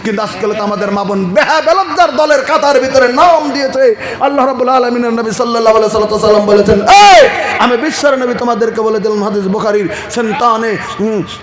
কিন্তু আজকাল তো আমাদের মা বোন বেহাবেলজ্জার দলের কাতার ভিতরে নাম দিয়েছে। আল্লাহ রাব্বুল আলামিনের নবী সাল্লাল্লাহু আলাইহি ওয়াসাল্লাম বলেছেন, এই আমি বিশ্বের নবী তোমাদেরকে বলে দিলাম, হাদিস বুখারীর সন্তানে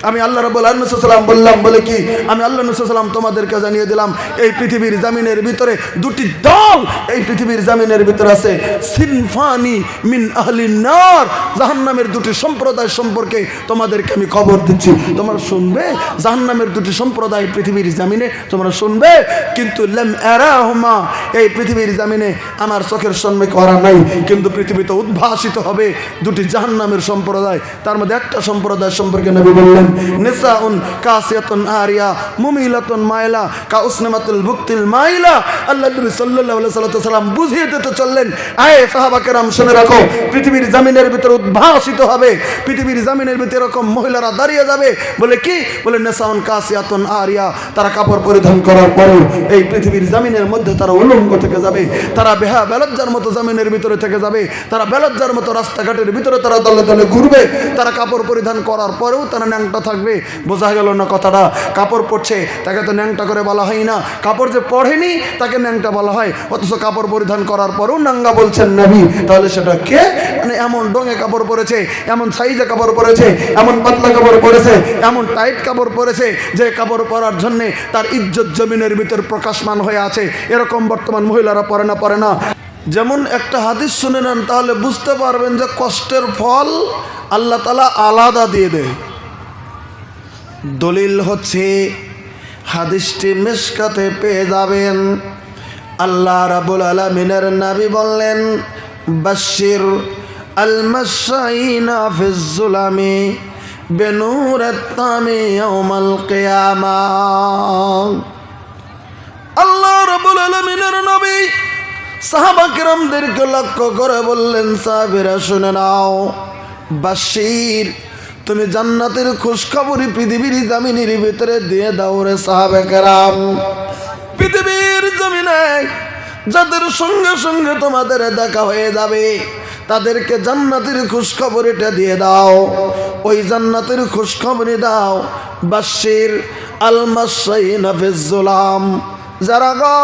আমি আল্লাহ রাব্বুল আলামিন সাল্লাল্লাহু বললাম বলে কি আমি আল্লাহ নবী সাল্লাল্লাহু তোমাদেরকে জানিয়ে দিলাম এই পৃথিবীর জমিনের ভিতরে দুটি দল এই পৃথিবীর জমিনের ভিতরে আছে, সিনফানি মিন আহলিন নার, জাহান্নামের দুটি সম্প্রদায় সম্পর্কে তোমাদেরকে আমি খবর দিচ্ছি। তোমরা শুনবে জাহান্নামের দুটি সম্প্রদায় পৃথিবীর জমিনে তোমরা শুনবে, কিন্তু লাম আরাহুমা এই পৃথিবীর জমিনে আমার চোখের সম্মুখে ওরা নাই, কিন্তু পৃথিবীতে উদ্ভাসিত হবে দুটি জাহান্নামের সম্প্রদায়। তার মধ্যে একটা সম্প্রদায় সম্পর্কে নবী বললেন, নিসাউন কাসিয়াতুন আরিয়া মুমিলাতুন মাইলা কাউসনামাতুল বুকতিল মাইলা। আল্লাহ নবী সাল্লাল্লাহু আলাইহি ওয়াসাল্লাম বুঝিয়ে দিতে চললেন, আয়ে সাহাবা কেরাম শুনে রাখো, পৃথিবীর জমিনের ভিতরে উদ্ভাসিত হবে, পৃথিবীর জমিনের ভিতরে এরকম মহিলারা দাঁড়িয়ে যাবে। বলে কি? বলে নিসাউন কাসিয়াতুন আরিয়া, তারা কাপড় পরিধান করার পরে এই পৃথিবীর জমিনের মধ্যে তারা উলঙ্গ থেকে যাবে, তারা বেহাবেলজ্জার মতো জমিনের ভিতরে থেকে যাবে, তারা বেলজ্জার মতো রাস্তাঘাটের ভিতরে তারা দলে দলে ঘুরবে, তারা কাপড় পরিধান করার পরেও তারা ন্যাংটা থাকবে। বোঝা গেল না কথাটা? কাপড় পরছে তাকে তো ন্যাংটা করে বলা হয় না, কাপড় যে পরেনি তাকে ন্যাংটা বলা হয়, অথচ কাপড় পরিধান করার পরেও নাঙ্গা বলছেন নবী। তাহলে সেটা কে? মানে এমন ডোঙে কাপড় পরেছে, এমন সাইজে কাপড় পরেছে, এমন পাতলা কাপড় পরেছে, এমন টাইট কাপড় পরেছে যে কাপড় পরার জন্যে তার ইজ্জত জমিনের ভিতর প্রকাশমান হয়ে আছে। এরকম বর্তমান মহিলারা পরে না। যেমন একটা হাদিস শুনে নেন, তাহলে বুঝতে পারবেন যে কষ্টের ফল আল্লাহ তাআলা আলাদা দিয়ে দেয়। দলিল হচ্ছে হাদিসটি মিশকাতে পেয়ে যাবেন। আল্লাহ রাব্বুল আলামিনের নবী বললেন, বাশশির আল মাশাইনা ফিজ যুলামি বিনূরিত তামি ইয়াউমাল কিয়ামাহ। আল্লাহ রাব্বুল আলামিনের নবী সাহাবা কিরামদেরকে লক্ষ্য করে বললেন, সাহাবীরা শুনে নাও, বাশশির তুমি জান্নাতের খুশখবরি পৃথিবীর জমিনের ভিতরে দিয়ে দাও রে সাহাবা কেরাম। পৃথিবীর জমিনে যাদের সঙ্গে সঙ্গে তোমাদের দেখা হয়ে যাবে তাদেরকে জান্নাতের খুশখবরিটা দিয়ে দাও, ওই জান্নাতের খুশখবরি দাও। বাশশির আল মাশাইনা ফিজ যুলাম, যারা গো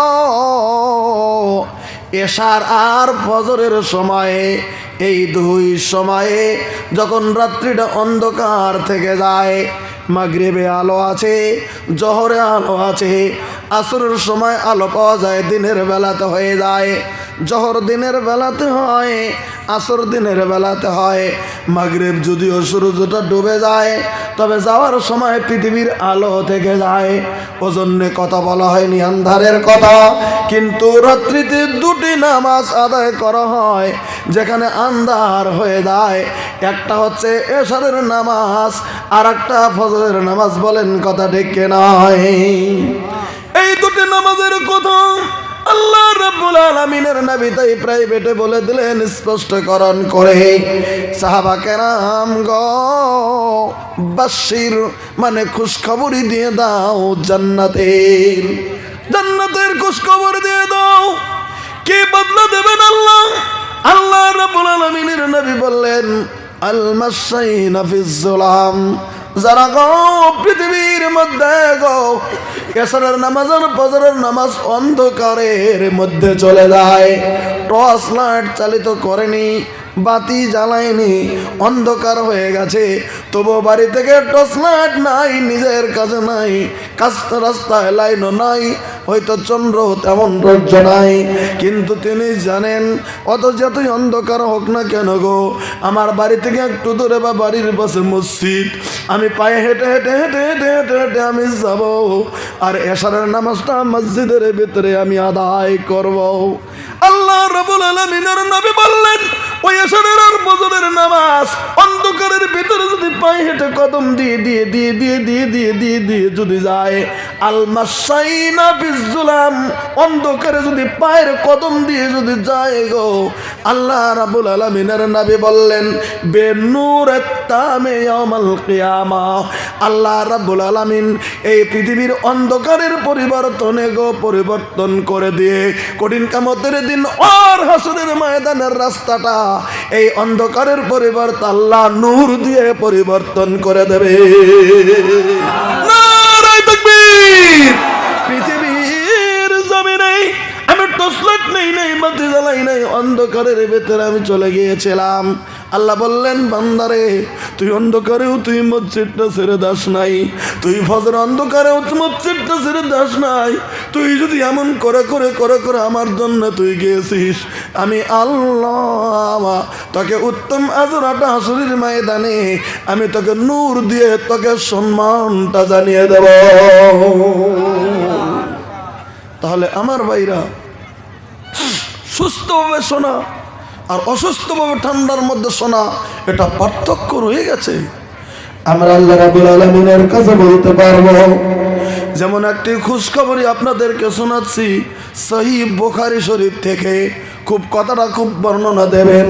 এশার আর ফজরের সময়ে, এই দুই সময়ে যখন রাত্রিটা অন্ধকার থেকে যায়, মাগরিবে আলো আছে, জোহরে আলো আছে, আসরের সময় আলো পাওয়া যায়, দিনের বেলাতে হয়ে যায়, জোহর দিনের বেলাতে হয়, আসর দিনের বেলাতে হয়, মাগরিব যদিও সূর্যটা ডুবে যায় তবে যাওয়ার সময় পৃথিবীর আলো থেকে যায়। ওজন্যে কথা বলা হয়নি আন্ধারের কথা, কিন্তু রাত্রিতে দুটি নামাজ আদায় করা হয় যেখানে আন্ধার হয়ে যায়। একটা হচ্ছে এশারের নামাজ, আর একটা ফজরের নামাজ। বলেন কথা ঠিক নয়? এই দুটি নামাজের কথা আল্লাহ রাব্বুল আলামিনের নবী তাই প্রাইভেটে বলে দিলেন, স্পষ্টকরণ করে, সাহাবা কেরাম গো, বাশশির মানে খুশখবরি দিয়ে দাও জান্নাতের খুশখবর দিয়ে দাও। কি বদলা দেবেন আল্লাহ? আল্লাহ রাব্বুল আলামিনের নবী বললেন, আল মাশাইনা ফিজ যুলাম, যারা গো পৃথিবীর মধ্যে গো এশারের নামাজ আর ফজরের নামাজ অন্ধকারের মধ্যে চলে যায়, টর্চ লাইট চালিত করেনি, বাতি জ্বালায়নি, অন্ধকার হয়ে গেছে, তবু বাড়ি থেকে টর্চ লাইট নাই, নিজের কাছে নাই, রাস্তায় লাইনও নাই, হয়তো চন্দ্র তেমন রৌদ্র নাই, কিন্তু তিনি জানেন অত যতই অন্ধকার হোক না কেন গো, আমার বাড়ি থেকে একটু দূরে বা বাড়ির পাশে মসজিদ, আমি পায়ে হেঁটে হেঁটে হেঁটে হেঁটে হেঁটে হেঁটে আমি যাব, আর এশারের নামাজটা মসজিদের ভিতরে আমি আদায় করব। আল্লাহ রাব্বুল আলামিনের নবী বললেন, ওই এশারের আর ফজরের নামাজ অন্ধকারের ভিতরে যদি পায়ে হেঁটে কদম দিয়ে দিয়ে দিয়ে দিয়ে দিয়ে দিয়ে দিয়ে দিয়ে যদি যায়, আল মাশাইনা ফিজ যুলাম, অন্ধকারে যদি পায়ের কদম দিয়ে যদি যায় গো, আল্লাহ রাব্বুল আলামিনের নবী বললেন, বেনূরিত তামি ইয়াউমাল কিয়ামাহ, আল্লাহ রাব্বুল আলামিন এই পৃথিবীর অন্ধকারের পরিবর্তনে গো পরিবর্তন করে দিয়ে কঠিন কিয়ামতের দিন আর হাসরের ময়দানের রাস্তাটা এই অন্ধকারের পরিবর্তে আল্লাহ নূর দিয়ে পরিবর্তন করে দেবে। নারায়ে তাকবীর। অন্ধকারের ভেতরে আমি চলে গিয়েছিলাম। আল্লাহ বললেন, বান্দারে তুই অন্ধকারেও তুই মসজিদটা ছেড়ে দাস নাই, তুই ফজর অন্ধকারেও মসজিদটা ছেড়ে দাস নাই। তুই যদি এমন করে করে করে করে আমার জন্য তুই গিয়েছিস, আমি আল্লাহ তোকে উত্তম আজরাটা হাসরের ময়দানে আমি তোকে নূর দিয়ে তোকে সম্মানটা জানিয়ে দেব। তাহলে আমার ভাইরা, সুস্থভাবে শোনা আর অসুস্থভাবে ঠান্ডার মধ্যে শোনা, এটা পার্থক্য রয়ে গেছে। আমরা আল্লাহ রাব্বুল আলামিনের কাছে বলতে পারবো। যেমন একটি খুশখবরই আপনাদেরকে শোনাচ্ছি সহিহ বুখারী শরীফ থেকে। খুব কথাটা খুব বর্ণনা দেবেন।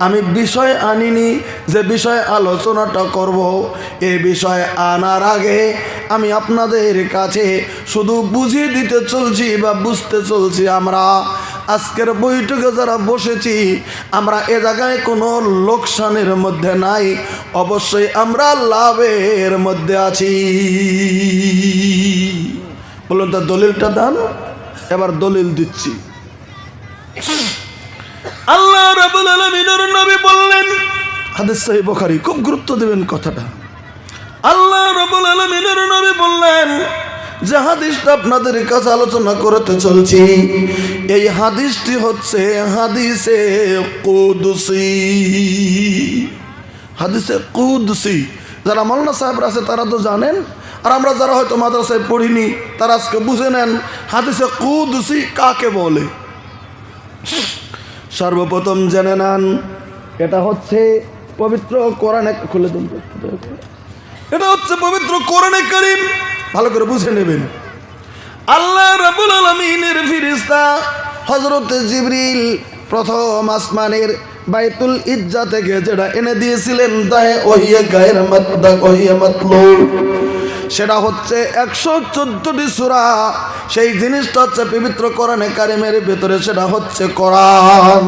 আমি বিষয় আনিনি, যে বিষয়ে আলোচনাটা করব এই বিষয়ে আনার আগে আমি আপনাদের কাছে শুধু বুঝিয়ে দিতে চলছি বা বুঝতে চলছি। আমরা আজকের বৈঠকে যারা বসেছি, আমরা এ জায়গায় কোনো লোকসানের মধ্যে নাই, অবশ্যই আমরা লাভের মধ্যে আছি। বলুন তার দলিলটা দান। এবার দলিল দিচ্ছি। আল্লাহ রাব্বুল আলামিনের নবী বললেন, হাদিস সহিহ বুখারী, খুব গুরুত্ব দেবেন কথাটা। আল্লাহ রাব্বুল আলামিনের নবী বললেন যে হাদিসটা আপনাদের কাছে আলোচনা করতে চলছি, এই হাদিসটি হচ্ছে হাদিসে কুদসি। হাদিসে কুদসি যারা মাওলানা সাহেবরা আছে তারা তো জানেন, আর আমরা যারা হয়তো মাদ্রাসায় পড়িনি তারা আজকে বুঝে নেন হাদিসে কুদসি কাকে বলে। সর্বপ্রথম জেনে নেন, এটা হচ্ছে পবিত্র কোরআনে, খুলে দিন, এটা হচ্ছে পবিত্র কোরআনে কারীম। ভালো করে বুঝে নেবেন। আল্লাহ রাব্বুল আলামিনের ফেরেশতা হযরত জিবরিল প্রথম আসমানের বাইতুল ইজ্জা থেকে যেটা এনে দিয়েছিলেন, দায়ে ওহিয়ে গায়ের মাদ্দা ওহিয়ে মাতলু, সেটা হচ্ছে 114টি সূরা। সেই জিনিসটা হচ্ছে পবিত্র কোরআনে কারীমের ভিতরে, সেটা হচ্ছে কোরআন।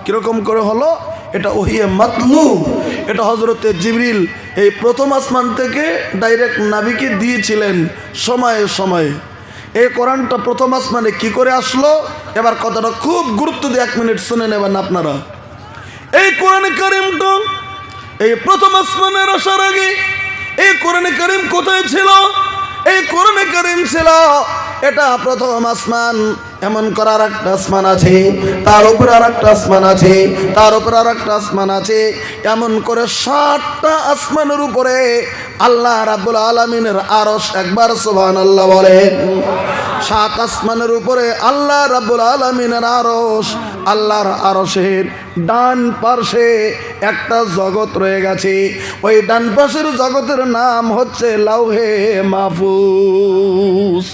কিরকম করে হলো? এটা ওহিয়ে মাতলু, এটা হযরতে জিবরিল এই প্রথম আসমান থেকে ডাইরেক্ট নবীকে দিয়েছিলেন সময়ে সময়ে। এই কোরআনটা প্রথম আসমানে কি করে আসলো, এবার কথাটা খুব গুরুত্ব দিয়ে 1 মিনিট শুনে নেবেন আপনারা। এই কোরআনে কারীমটা এই প্রথম আসমানের আসার আগে এই কোরআনে কারীম কোথায় ছিল? এই কোরআনে কারীম ছিল এটা প্রথম আসমান, এমন করার একটা আসমান আছে, তার উপরে আর একটা আসমান আছে, তার উপরে আর একটা আসমান আছে, এমন করে 7টা আসমানের উপরে আল্লাহ রাব্বুল আলামিনের আরশ। একবার সুবহানাল্লাহ বলেন। 7 আসমানের উপরে আল্লাহ রাব্বুল আলামিনের আরশ। আল্লাহর আরশের ডান পাশে একটা জগৎ রয়ে গেছে, ওই ডান পাশের জগতের নাম হচ্ছে লাউহে মাহফুজ।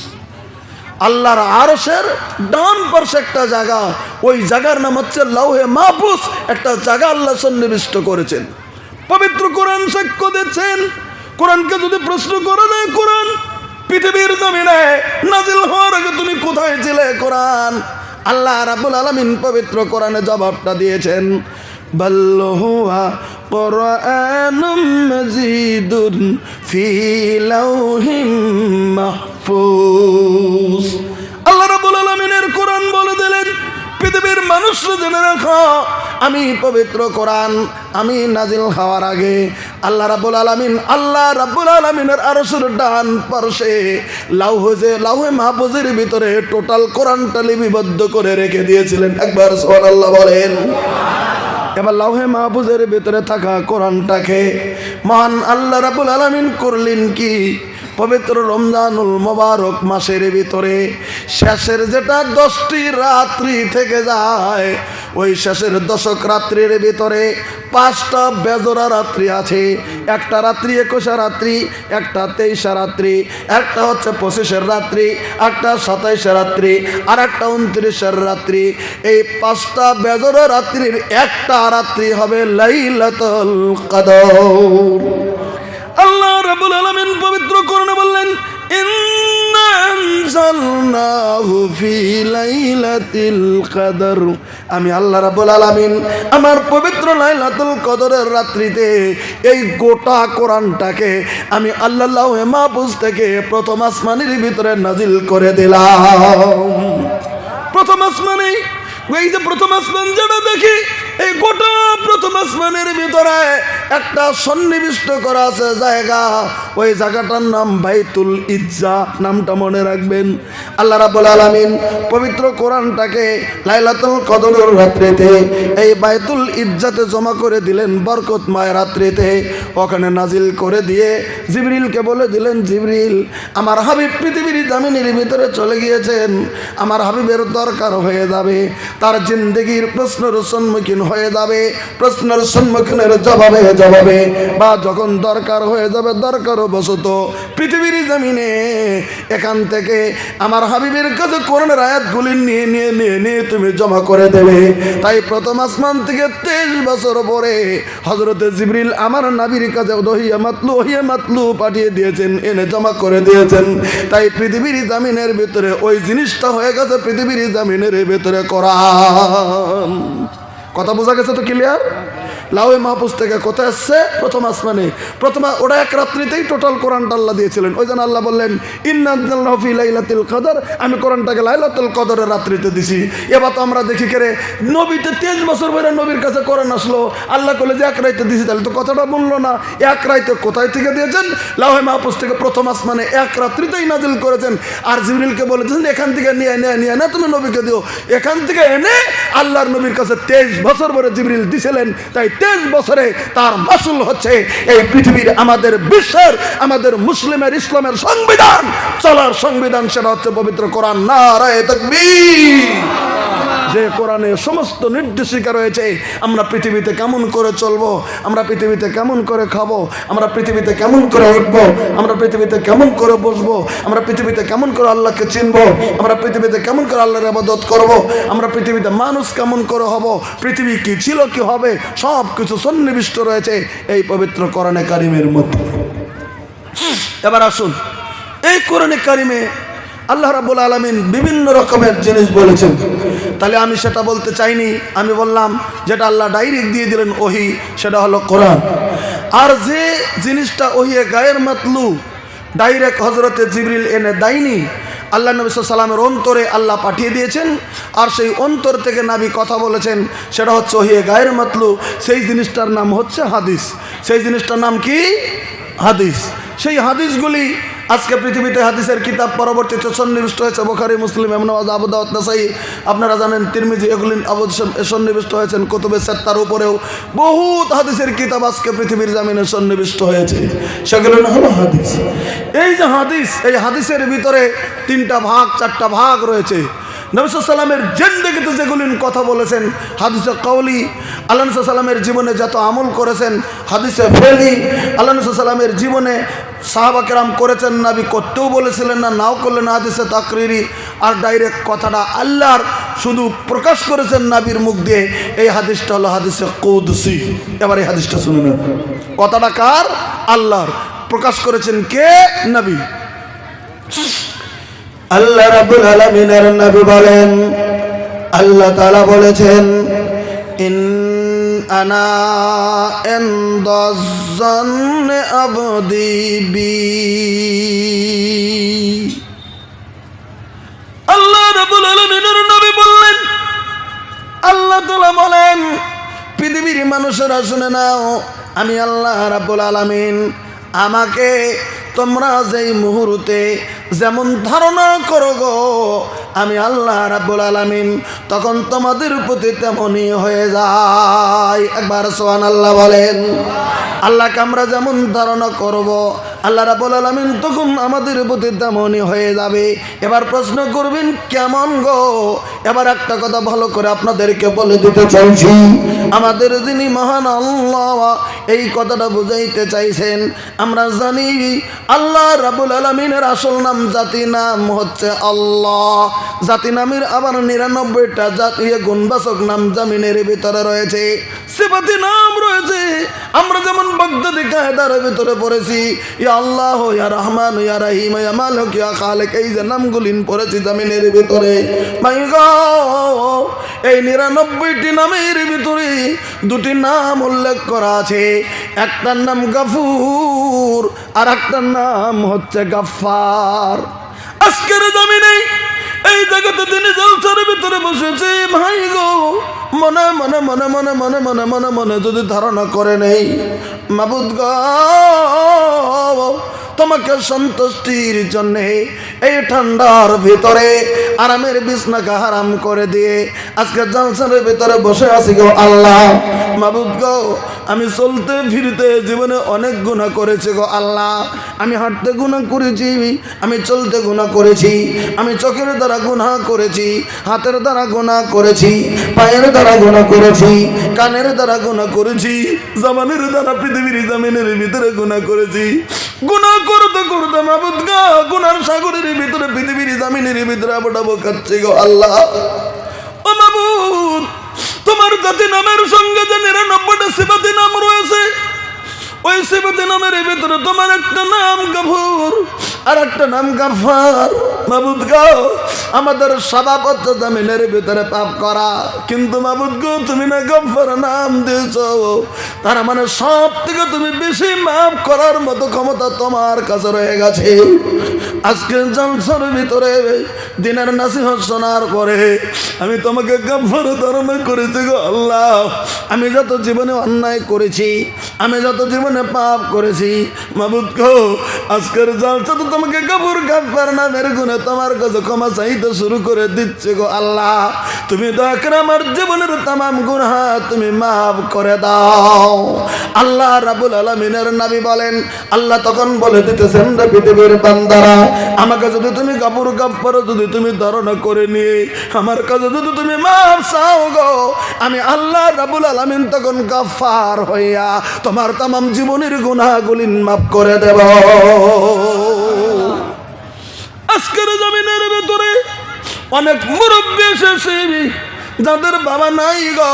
আল্লাহর আরশের ডান পাশে একটা জায়গা, ওই জায়গার নাম হচ্ছে লাউহে মাহফুজ। একটা জায়গা আল্লাহ সন্নিবিষ্ট করেছেন। পবিত্র কোরআন সাক্ষ্য দিচ্ছেন। কোরআনকে যদি প্রশ্ন করা যায়, কোরআন পৃথিবীর জমিনে নাজিল হওয়ার আগে তুমি কোথায় ছিলে? কোরআন আল্লাহ রাব্বুল আলামিন পবিত্র কোরআনে জবাবটা দিয়েছেন, বাল হুয়া কুরআনুম মাজিদুন ফি লাউহিম মাহফুজ। আল্লাহ রাব্বুল আলামিনের কোরআন বলে দিলেন, পৃথিবীর মানুষরা জেনে রাখো, আমি পবিত্র কোরআন আমি নাজিল হওয়ার আগে আল্লাহ রাব্বুল আলামিনের আরশের ডান পাশে লাউহে মাহফুজের ভিতরে টোটাল কোরআনটা লিপিবদ্ধ করে রেখে দিয়েছিলেন। একবার সুবহানাল্লাহ বলেন। এবার লাউহে মাহফুজের ভিতরে থাকা কোরআনটাকে মহান আল্লাহ রাব্বুল আলামিন করলেন কি? পবিত্র রমজানুল মোবারক মাসের ভিতরে শেষের যেটা 10টি রাত্রি থেকে যায়, ওই শেষের 10 রাত্রির ভিতরে 5টা বেজোড়া রাত্রি আছে। একটা রাত্রি 21 রাত্রি, একটা 23 রাত্রি, একটা হচ্ছে 25 রাত্রি, একটা 27 রাত্রি, আর একটা 29 রাত্রি। এই 5টা বেজোড়া রাত্রির একটা রাত্রি হবে লাইলাতুল কদর। আল্লাহ রাব্বুল আলামিন পবিত্র কোরআনে বললেন, ইন্না আনজালনাহু ফি লাইলাতিল কদর। আমি আল্লাহ রাব্বুল আলামিন আমার পবিত্র লাইলাতুল কদরের রাত্রিতে এই গোটা কোরআনটাকে আমি আল্লাহ লাউহে মাহফুজ থেকে প্রথম আসমানের ভিতরে নাজিল করে দিলাম। প্রথম আসমানে এই যে প্রথম আসমান যেটা দেখি, এই গোটা প্রথম আসমানের ভিতরে একটা সন্নিবিষ্ট করা আছে জায়গা, ওই জায়গাটার নাম বাইতুল ইজ্জা। নামটা মনে রাখবেন। আল্লাহ রাব্বুল আলামিন পবিত্র কোরআনটাকে লাইলাতুল কদরের রাত্রিতে এই বাইতুল ইজ্জাতে জমা করে দিলেন, বরকতময় রাত্রিতে ওখানে নাজিল করে দিয়ে জিবরিলকে বলে দিলেন, জিবরিল আমার হাবিব পৃথিবীর জামিনের ভিতরে চলে গিয়েছেন, আমার হাবিবের দরকার হয়ে যাবে, তার জিন্দেগির প্রশ্নের সম্মুখীন হয়ে যাবে, প্রশ্নের সম্মুখীনের জবাবে বা যখন দরকার হয়ে যাবে দরকারও বশত পৃথিবীর জমিনে এখান থেকে আমার হাবিবের কাছে কোরআনের আয়াতগুলি নিয়ে তুমি জমা করে দেবে। তাই প্রথম আসমান থেকে 23 বছর পরে হযরতে জিবরিল আমার নবীর কাছে ওহিয়া মাতলু পাঠিয়ে দিয়েছেন, এনে জমা করে দিয়েছেন। তাই পৃথিবীর জমিনের ভিতরে ওই জিনিসটা হয়ে গেছে পৃথিবীর জমিনের ভিতরে কোরআন। কথা বোঝা গেছে তো ক্লিয়ার? লাউহে মাহফুজ থেকে কোথায় আসছে? প্রথম আসমানে। ওটা এক রাত্রিতেই টোটাল কোরআনটা আল্লাহ দিয়েছিলেন। ওই জন্য আল্লাহ বললেন, ইন্না আনজালনাহু ফি লাইলাতুল কদর, আমি কোরআনটাকে লাইলাতুল কদরের রাত্রিতে দিছি। এবার তো আমরা দেখি করে নবীতে 23 বছর পরে নবীর কাছে কোরআন আসলো, আল্লাহ বলে যে এক রাইতে দিছি, তাহলে তো কথাটা বললো না। এক রাইতে কোথায় থেকে দিয়েছেন? লাউহে মাহফুজ থেকে প্রথম আসমানে এক রাত্রিতেই নাজিল করেছেন। আর জিবরিলকে বলেছেন এখান থেকে নিয়ে না তুমি নবীকে দিও, এখান থেকে এনে আল্লাহর নবীর কাছে 23 বছর পরে জিবরিল দিছিলেন। তাই 23 বছরে তার মাসুল হচ্ছে এই পৃথিবীর, আমাদের বিশ্বের, আমাদের মুসলিমের ইসলামের সংবিধান, চলার সংবিধান, সেটা হচ্ছে পবিত্র কোরআন। নারায়ে তাকবীর। যে কোরআনে সমস্ত নির্দেশিকা রয়েছে আমরা পৃথিবীতে কেমন করে চলবো, আমরা পৃথিবীতে কেমন করে খাবো, আমরা পৃথিবীতে কেমন করে উঠবো, আমরা পৃথিবীতে কেমন করে বসবো, আমরা পৃথিবীতে কেমন করে আল্লাহকে চিনবো, আমরা পৃথিবীতে কেমন করে আল্লাহর ইবাদত করবো, আমরা পৃথিবীতে মানুষ কেমন করে হব, পৃথিবী কি ছিল কি হবে, সব কিছু সন্নিবিষ্ট রয়েছে এই পবিত্র কোরআনে কারিমের মধ্যে। এবার আসুন, এই কোরআনে কারিমে আল্লাহ রাব্বুল আলামিন বিভিন্ন রকমের জিনিস বলেছেন। তাহলে আমি সেটা বলতে চাইনি, আমি বললাম যেটা আল্লাহ ডাইরেক্ট দিয়ে দিলেন ওহি, সেটা হলো কোরআন। আর যে জিনিসটা ওহিয়ে গায়ের মাতলু ডাইরেক্ট হযরতে জিবরিল এনে দেয়নি, আল্লাহ নবী সাল্লাল্লাহু আলাইহি ওয়াসাল্লামের অন্তরে আল্লাহ পাঠিয়ে দিয়েছেন, আর সেই অন্তর থেকে নবী কথা বলেছেন, সেটা হচ্ছে ওহিয়ে গায়ের মাতলু। সেই জিনিসটার নাম হচ্ছে হাদিস। সেই জিনিসটার নাম কি? হাদিস। সেই হাদিসগুলি আজকে পৃথিবীতে হাদিসের কিতাব পরবর্তীতে সন্নিবিষ্ট হয়েছে। বুখারী, মুসলিম, ইবনে মাজাহ, আবু দাউদ, নাসাই, আপনারা জানেন তিরমিজি, এগুলি সন্নিবিষ্ট হয়েছেন। কুতুবে সিত্তার উপরেও বহুত হাদিসের কিতাব আজকে পৃথিবীর জমিনে সন্নিবিষ্ট হয়েছে। সেগুলো হলো হাদিস। এই যে হাদিস, এই হাদিসের ভিতরে 3টা ভাগ 4টা ভাগ রয়েছে। নবী সাল্লাল্লাহু আলাইহি ওয়াসাল্লামের জিন্দেগিতে যেগুলি কথা বলেছেন হাদিসে কাউলি, আল্লাহ নবী সাল্লাল্লাহু আলাইহি ওয়াসাল্লামের জীবনে যত আমল করেছেন হাদিসে ফেলি, আল্লাহ নবী সাল্লাল্লাহু আলাইহি ওয়াসাল্লামের জীবনে সাহাবা কেরাম করেছেন, নবী করতেও বলেছিলেন না, নাও করলেন হাদিসে তাকরিরি। আর ডাইরেক্ট কথাটা আল্লাহর শুধু প্রকাশ করেছেন নবীর মুখ দিয়ে, এই হাদিসটা হলো হাদিসে কুদসি। এবার এই হাদিসটা শুনে নেন, কথাটা কার? আল্লাহর। প্রকাশ করেছেন কে? নবী। আল্লাহ রাব্বুল আলামিনের নবী বলেন, আল্লাহ তাআলা বলেছেন, ইন আনা ইনদাজ্জান্নি আবদি বি। আল্লাহ রাব্বুল আলামিনের নবী বললেন, আল্লাহ তাআলা বলেন, পৃথিবীর মানুষেরা শুনে নাও, আমি আল্লাহ রাব্বুল আলামিন, আমাকে তোমরা যেই মুহূর্তে যেমন ধারণা করো গো, আমি আল্লাহ রাব্বুল আলামিন তখন তোমাদের প্রতি তেমনই হয়ে যায়। একবার সুবহানাল্লাহ বলেন। আল্লাহকে আমরা যেমন ধারণা করব, আল্লাহ রাব্বুল আলামিন তখন আমাদের প্রতি তেমনই হয়ে যাবে। এবার প্রশ্ন করবেন কেমন গো? এবার একটা কথা ভালো করে আপনাদেরকে বলে দিতে চাইছি, আমাদের যিনি মহান আল্লাহ এই কথাটা বুঝাইতে চাইছেন। আমরা জানি আল্লাহ রাব্বুল আলামিনের আসল নাম, জাতি নাম হচ্ছে আল্লাহ। জাতি নামের আবার 99টা জাতীয় গুণবাচক নাম জামিনের ভিতরে রয়েছে, সিফাতি নাম রয়েছে। আমরা যেমন বাগদাদি কায়দার ভিতরে পড়েছি, ইয়া আল্লাহ, ইয়া রহমান, ইয়া রহিম, ইয়া মালিক, ইয়া খালিক, এই যে নামগুলি পড়েছি জামিনের ভিতরে, ভাই গো, এই 99টি নামের ভিতরে 2টি নাম উল্লেখ করা আছে। একটার নাম গাফুর, আর একটার নাম হচ্ছে গাফফার। আজকের জমিনে এই যে জায়গাতে তিনি জলসার ভিতরে বসেছে ভাই গো, মনে মনে মনে মনে মনে মনে মনে মনে যদি ধারণা করে নেই মাবুদ গো তোমাকে সন্তুষ্টির জন্য এই ঠান্ডার ভিতরে আরামের বিছনাকে হারাম করে দিয়ে আজকে জলসার ভিতরে বসে আছি গো আল্লাহ। মাবুদ গো আমি চলতে ফিরতে জীবনে অনেক গুনাহ করেছি গো আল্লাহ। আমি হাঁটতে গুনাহ করেছি, আমি চলতে গুনাহ করেছি, আমি চোখের দ্বারা গুনাহ করেছি, হাতের দ্বারা গুনাহ করেছি, পায়ের দ্বারা গুনাহ করেছি, কানের দ্বারা গুনাহ করেছি, জবানের দ্বারা পৃথিবীর জমিনের ভিতরে গুনাহ করেছি। গুনাহ করতে করতে মাবুদ গো গুনার সাগরের ভিতরে পৃথিবীর জমিনের ভিতরে আবডাবো খাচ্ছি গো আল্লাহ। ও মাবুদ তোমার জাতি নামের সঙ্গে যে 99টা সিফাতি নাম রয়েছে, ওই সিফাতি নামের ভিতরে তোমার একটা নাম গফুর আর একটা নাম গাফফার। মাবুদ গো আমাদের স্বভাবত জমিনের ভিতরে পাপ করা, কিন্তু মাবুদ গো তুমি না গফফার নাম দিয়েছো, তার মানে সব থেকে তুমি বেশি মাফ করার মতো ক্ষমতা তোমার কাছে রয়ে গেছে। আজকে জলসার ভিতরে দিনের নাসিহত শোনার পরে আমি তোমাকে গফফার ধারণা করেছি গো আল্লাহ। আমি যত জীবনে অন্যায় করেছি, আমি যত জীবনে পাপ করেছি মাবুদ গো আজকের জলসাতে তোমাকে গফুর গাফফার নামের গুণে তোমার কাছে ক্ষমা চাইতে শুরু করে দিচ্ছে গো আল্লাহ। তুমি দয়া করে আমার জীবনের তামাম গুনাহ তুমি মাফ করে দাও। আল্লাহ রাব্বুল আলামিনের নবী বলেন, আল্লাহ তখন বলে দিতেছেন রে পৃথিবীর বান্দারা, আমাকে যদি তুমি গফুর গাফফার যদি তুমি ধারণা করে নিয়ে আমার কাছে যদি তুমি মাফ চাও গো, আমি আল্লাহ রাব্বুল আলামিন তখন গাফফার হইয়া তোমার তামাম জীবনের গুনাহগুলি মাফ করে দেব। আজকের জমিনের ভিতরে অনেক মুরব্বী এসেছে যাদের বাবা নাই গো।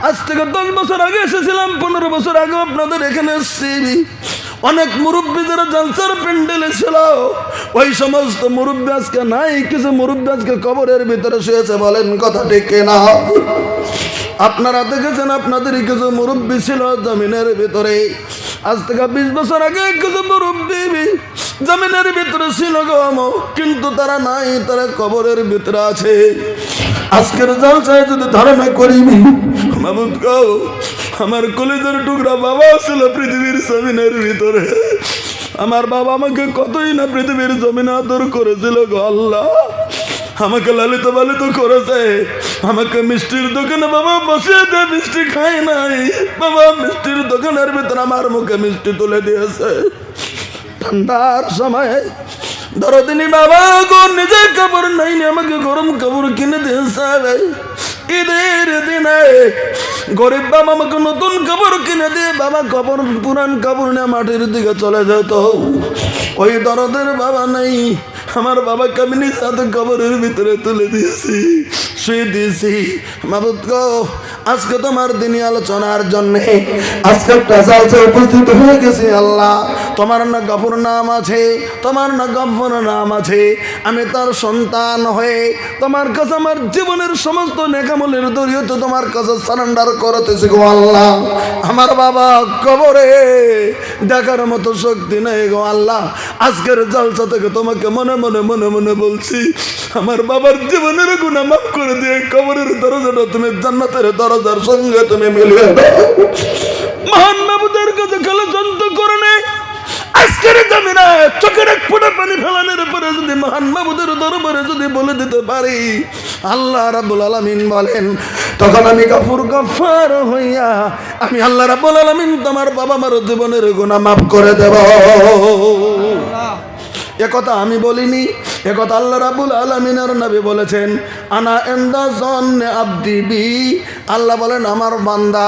আজ থেকে 10 বছর আগে এসেছিলাম, 15 বছর আগে আপনাদের এখানে এসেছি। অনেক মুরব্বী যারা জলসার প্যান্ডেলে ছিল ওই সমস্ত মুরব্বী আজকে নাই। কিছু মুরব্বী আজকে কবরের ভিতরে শুয়েছে, বলেন কথা ঠিক কিনা? আপনারা দেখেছেন আপনাদের কিছু মুরব্বী ছিল জমিনের ভিতরে, আজ থেকে 20 বছর আগে কিছু মুরব্বী জমিনের ভিতরে ছিল গো, কিন্তু তারা নাই, তারা কবরের ভিতরে আছে। আজকের জলসায় যদি ধারণা করিবি মাবুদ গো আমার কলিজার টুকরা বাবা ছিল পৃথিবীর জমিনের ভিতরে, আমার বাবা আমাকে কতই না পৃথিবীর জমিনে আদর করেছিল গো আল্লাহ। আমাকে লালিত পালিত করেছে, আমাকে মিষ্টির দোকানে বাবা বসিয়ে দিয়ে মিষ্টি খাই নাই, বাবা মিষ্টির দোকানের ভিতরে আমার মুখে মিষ্টি তুলে দিয়েছে। ঠান্ডার সময় দরদিনী বাবা গো নিজের কাপড় নাই, আমাকে গরম কাপড় কিনে দিয়েছে। ঈদের দিনে গরিব বাবা আমাকে নতুন কাপড় কিনে দিয়ে বাবা কাপড় পুরান কাপড় নিয়ে মাটির দিকে চলে যেত। ওই দরদের বাবা নাই, আমার বাবাকে আমি নিজ হাতে কবরের ভিতরে তুলে দিয়েছি, শুয়ে দিয়েছি। মাবুদ গো আজকে তোমার দিনী আলোচনার জন্য আজকে একটা জলসায় উপস্থিত হয়ে গেছি আল্লাহ। তোমার না গফুর নাম আছে, তোমার না গফুর নাম আছে। আমি তার সন্তান হয়ে তোমার কাছে আমার জীবনের সমস্ত নেকামলের দরিয়তে তোমার কাছে সারেন্ডার করতেছি গো আল্লাহ। আমার বাবা কবরে দেখার মতো শক্তি নেই গো আল্লাহ। আজকের জলসা থেকে তোমাকে মনে মনে মনে মনে বলছি, আমার বাবার জীবনের গুনাহ মাফ করে দিয়ে কবরের দরজাটা তুমি জান্নাতের দরজার সঙ্গে তুমি মিলিয়ে দাও। মহান মাবুদের কাছে খেলে যন্ত্র করে নেই। আজকের জমিনে চোখের এক ফোঁটা পানি ফেলানোর পরে যদি মহান মাবুদের দরবারে যদি বলে দিতে পারি, আল্লাহ রাব্বুল আলামিন বলেন তখন আমি গফুর গফফার হইয়া আমি আল্লাহ রাব্বুল আলামিন তোমার বাবা মার জীবনের গুনাহ মাফ করে দেব। একথা আমি বলিনি, একথা আল্লাহ রাব্বুল আলামিনের নবী বলেছেন, আনা ইনদা যন্নি আবদি বি। আল্লাহ বলেন আমার বান্দা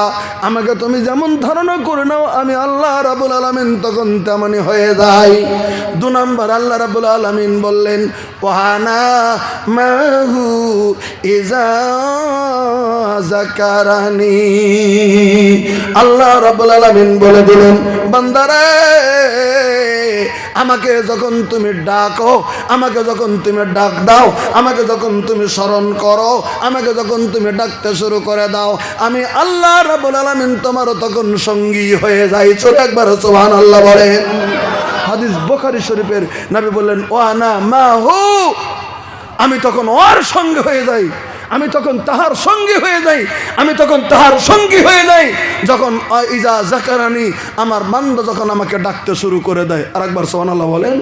আমাকে তুমি যেমন ধারণা করে নাও আমি আল্লাহ রাব্বুল আলামিন তখন তেমনই হয়ে যাই। 2 নম্বর আল্লাহ রাব্বুল আলামিন বললেন ওয়ানা মাহু ইজা যাকারানি। আল্লাহ রাব্বুল আলামিন বলে দিলেন বান্দারে আমাকে যখন তুমি ডাকো, আমাকে যখন তুমি ডাক দাও, আমাকে যখন তুমি স্মরণ করো, আমাকে যখন তুমি ডাকতে শুরু করে দাও, আমি আল্লাহ রাব্বুল আলামিন তোমার তখন সঙ্গী হয়ে যাই। চলে একবার সুবহানাল্লাহ বলেন। হাদিস বুখারী শরীফের নবী বললেন ওয়ানা মাহু, আমি তখন ওর সঙ্গে হয়ে যাই, আমি তখন তাহার সঙ্গী হয়ে যাই, আমি তখন তাহার সঙ্গী হয়ে যাই যখন ইজা যাকারানি, আমার বান্দা যখন আমাকে ডাকতে শুরু করে দেয়। আর একবার সুবহানাল্লাহ বলেন।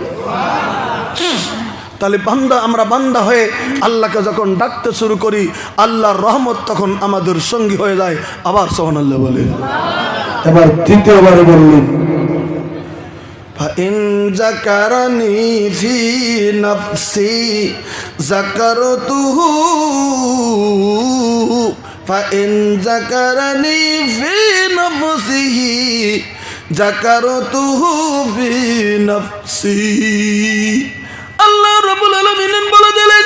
তাহলে বান্দা, আমরা বান্দা হয়ে আল্লাহকে যখন ডাকতে শুরু করি, আল্লাহর রহমত তখন আমাদের সঙ্গী হয়ে যায়। আবার সুবহানাল্লাহ বলেন। এবার তৃতীয়বারে বললেন, فإن ذكرني في نفسي ذكرته فإن ذكرني في نفسه ذكرته في نفسي। আল্লাহ রাব্বুল আলামিন বলে দিলেন,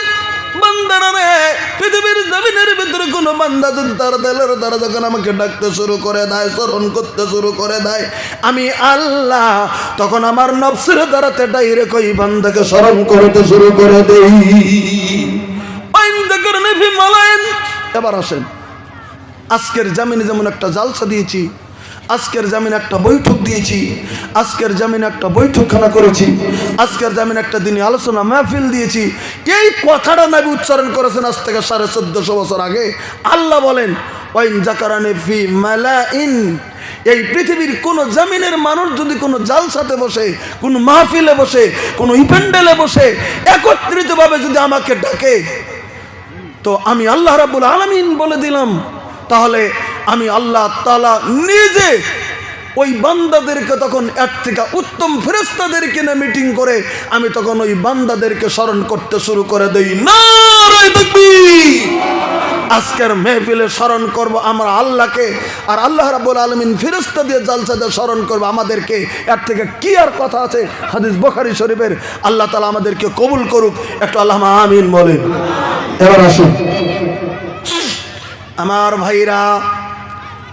বান্দারা রে, পৃথিবীর জমিনের ভিতরে কোন বান্দা যদি তার দিলের দ্বারা যখন আমাকে ডাকতে শুরু করে দেয়, স্মরণ করতে শুরু করে দেয়, আমি আল্লাহ তখন আমার নফসের দ্বারাতে ডাইরেক্ট ওই বান্দাকে স্মরণ করতে শুরু করে দেই। এবার আসেন, আজকের জামিনে যেমন একটা জালসা দিয়েছি, আজকের জামিনে একটা বৈঠক দিয়েছি, আজকের জামিনে একটা বৈঠকখানা করেছি, আজকের জামিনে একটা দিনে আলোচনা মাহফিল দিয়েছি। এই কথাটা নবী উচ্চারণ করেছেন আজ থেকে 1450 বছর আগে। আল্লাহ বলেন, ওয়াইন যাকারানি ফি মালাইন, এই পৃথিবীর কোন জামিনের মানুষ যদি কোনো জালসাতে বসে, কোন মাহফিলে বসে, কোন ইভেন্টে বসে একত্রিতভাবে যদি আমাকে ডাকে, তো আমি আল্লাহ রাব্বুল আলামিন বলে দিলাম, তাহলে আমি আল্লাহ তাআলা নিজে ওই বান্দাদেরকে তখন এর থেকে উত্তম ফেরেশতাদেরকে নিয়ে মিটিং করে আমি তখন ওই বান্দাদেরকে স্মরণ করতে শুরু করে দেই। নারে তাকবীর! আজকের মেহফিলে স্মরণ করব আমরা আল্লাহকে, আর আল্লাহ রাব্বুল আলামিন ফেরেশতা দিয়ে জালসাতে স্মরণ করব আমাদেরকে। এর থেকে কি আর কথা আছে? হাদিস বুখারী শরীফের। আল্লাহ তাআলা আমাদেরকে কবুল করুক। একটু আল্লাহুম্মা আমিন বলেন। এবার আসুন আমার ভাইরা,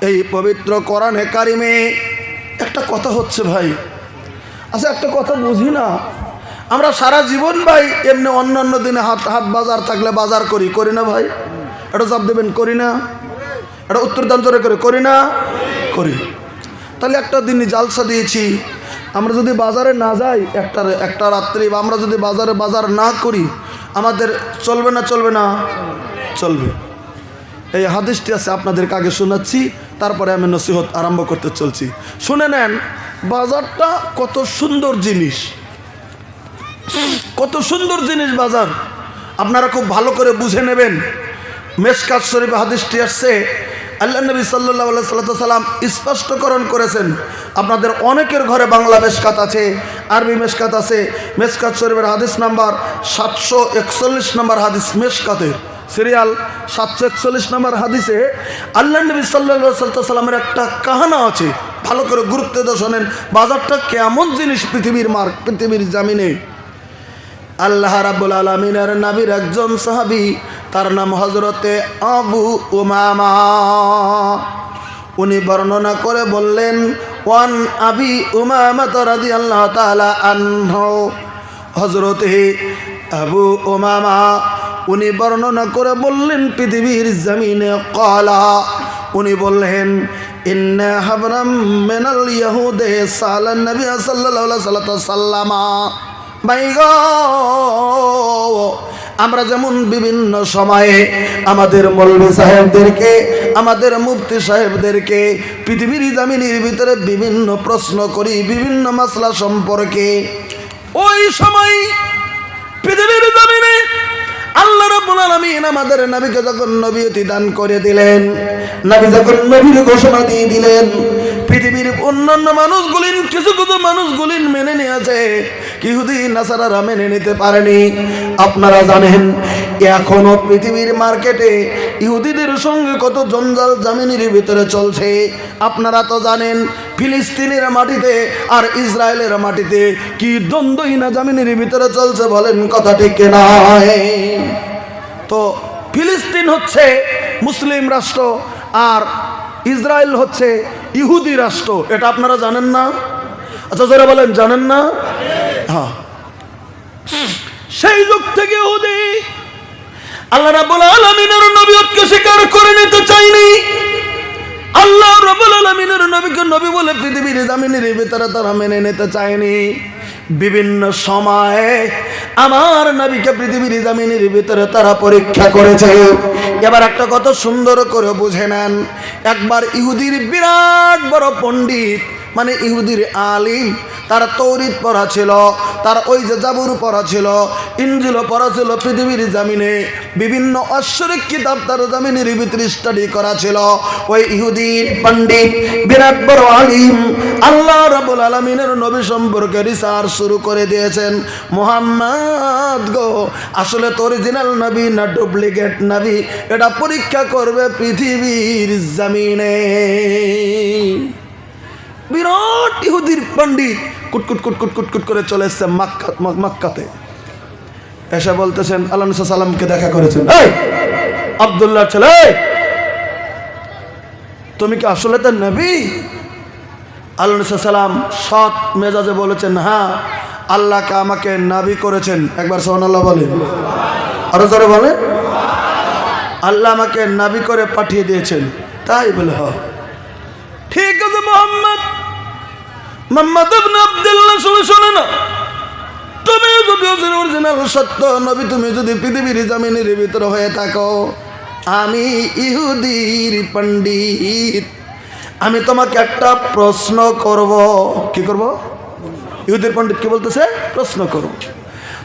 এই পবিত্র কোরআনে কারিমে একটা কথা হচ্ছে ভাই, আচ্ছা একটা কথা বুঝি না, আমরা সারা জীবন ভাই এমনি অন্যান্য দিনে হাট বাজার থাকলে বাজার করি না ভাই? এটা জবাব দেবেন, করি না? এটা উত্তর দান জোরে করে করি না? করি। তাহলে একটা দিনই জালসা দিয়েছি, আমরা যদি বাজারে না যাই একটা রাত্রি, বা আমরা যদি বাজার না করি, আমাদের চলবে না? চলবে না? চলবে। এই হাদিসটি আছে, আপনাদেরকে আগে শোনাচ্ছি, তারপরে আমি নসিহত আরম্ভ করতে চলছি। শুনে নেন, বাজারটা কত সুন্দর জিনিস, কত সুন্দর জিনিস বাজার। আপনারা খুব ভালো করে বুঝে নেবেন। মেশকাত শরীফে হাদিসটি আসছে, আল্লাহ নবী সাল্লাল্লাহু আলাইহি সাল্লাম স্পষ্টকরণ করেছেন। আপনাদের অনেকের ঘরে বাংলা মেশকাত আছে, আরবি মেশকাত আছে। মেশকাত শরীফের হাদিস নাম্বার 741 নম্বর হাদিস, মেশকাতের সিরিয়াল 741 নম্বর হাদিসে আল্লাহ নবী সাল্লাল্লাহু আলাইহি সাল্লামের একটা কাহানা আছে। ভালো করে গুরুত্ব দিয়ে শোনেন, বাজারটা কেমন জিনিস পৃথিবীর জামিনে। আল্লাহ রাব্বুল আলামিনের নবীর একজন সাহাবী, তার নাম হযরতে আবু উমামা। উনি বর্ণনা করে বললেন, ওয়ান আবি উমামা রাদিয়াল্লাহু তাআলা আনহু, হযরতে আবু উমামা উনি বর্ণনা করে বললেন পৃথিবীর জমিনে ক্বালা, উনি বললেন, ইন্না হাবরাম মিনাল ইয়াহুদে সালান নবী সাল্লাল্লাহু আলাইহি ওয়াসাল্লাম। ভাইগো, আমরা যেমন বিভিন্ন সময়ে আমাদের মৌলভী সাহেবদেরকে, আমাদের মুফতি সাহেবদেরকে পৃথিবীর জামিনের ভিতরে বিভিন্ন প্রশ্ন করি বিভিন্ন মাসলা সম্পর্কে, ওই সময় পৃথিবীর জামিনে আল্লাহ রাব্বুল আলামিন আমাদের নবীকে যখন নবুয়তি দান করে দিলেন, নবী যখন নবীর ঘোষণা দিয়ে দিলেন, পৃথিবীর অন্যান্য মানুষগুলিন কিছু মানুষগুলিন মেনে নিয়েছে, ইহুদি নাসারারা মেনে নিতে পারেনি। আপনারা জানেন এখনো পৃথিবীর মার্কেটে ইহুদিদের সঙ্গে কত জঞ্জাল জামিনের ভিতরে চলছে। আপনারা তো জানেন ফিলিস্তিনের মাটিতে আর ইসরায়েলের মাটিতে কি দ্বন্দ্বই না জামিনের ভিতরে চলছে, বলেন কথা ঠিক কিনা? তো ফিলিস্তিন হচ্ছে মুসলিম রাষ্ট্র আর ইসরায়েল হচ্ছে ইহুদি রাষ্ট্র, এটা আপনারা জানেন না? আচ্ছা যারা বলেন জানেন না? হ্যাঁ, সেই যুগ থেকে ইহুদি আল্লাহ রাব্বুল আলামিনের নবুয়তকে স্বীকার করে নিতে চায়নি। আল্লাহ রাব্বুল আলামিনের নবীকে নবী বলে পৃথিবীর জামিনের ভিতরে তারা মেনে নিতে চায়নি। বিভিন্ন সময়ে আমার নবীকে পৃথিবীর জমিনের ভিতরে তারা পরীক্ষা করেছে। এবার একটা কথা সুন্দর করে বুঝে নেন। একবার ইহুদির বিরাট বড় পণ্ডিত, মানে ইহুদির আলিম, তার তৌরিত পড়া ছিল, তার ওই যে জাবুর পড়া ছিল, ইনজিলও পড়া ছিল, পৃথিবীর জামিনে বিভিন্ন ঐশ্বরিক কিতাব তার জামিনের ভিতরে স্টাডি করা ছিল। ওই ইহুদির পণ্ডিত বিরাট বড় আলিম আল্লাহ রাব্বুল আলামিনের নবী সম্পর্কে রিসার্চ শুরু করে দিয়েছেন। মুহাম্মদ গো, আসলে তো অরিজিনাল নবী না ডুপ্লিকেট নবী, এটা পরীক্ষা করবে পৃথিবীর জামিনে। বিরাট ইহুদির পণ্ডিত কুটকুট কুটকুট কুটকুট করে চলে এসছে মক্কাতে। এসে বলতেছেন আল্লাহ নবী সাল্লাল্লাহু আলাইহি ওয়াসাল্লামকে দেখা করেছেন, এই আব্দুল্লাহর ছেলে, তুমি কি আসলে তো নবী? আল্লাহ নবী সাল্লাল্লাহু আলাইহি ওয়াসাল্লাম সৎ মেজাজে বলেছেন, হ্যাঁ, আল্লাহকে আমাকে নবী করেছেন। একবার সুবহানাল্লাহ বলেন, আরো জোরে বলেন। আল্লাহ আমাকে নবী করে পাঠিয়ে দিয়েছেন। তাই বলে, হ্যাঁ ঠিক আছে মোহাম্মদ ইবনে আব্দুল্লাহ, শুনে না, তুমি যদি অরিজিনাল সত্য নবী, তুমি যদি পৃথিবীর জামিনের ভিতরে হয়ে থাকো, আমি ইহুদির পণ্ডিত, আমি তোমাকে একটা প্রশ্ন করব। কি করব? ইহুদির পণ্ডিত কি বলতেছে? প্রশ্ন করব।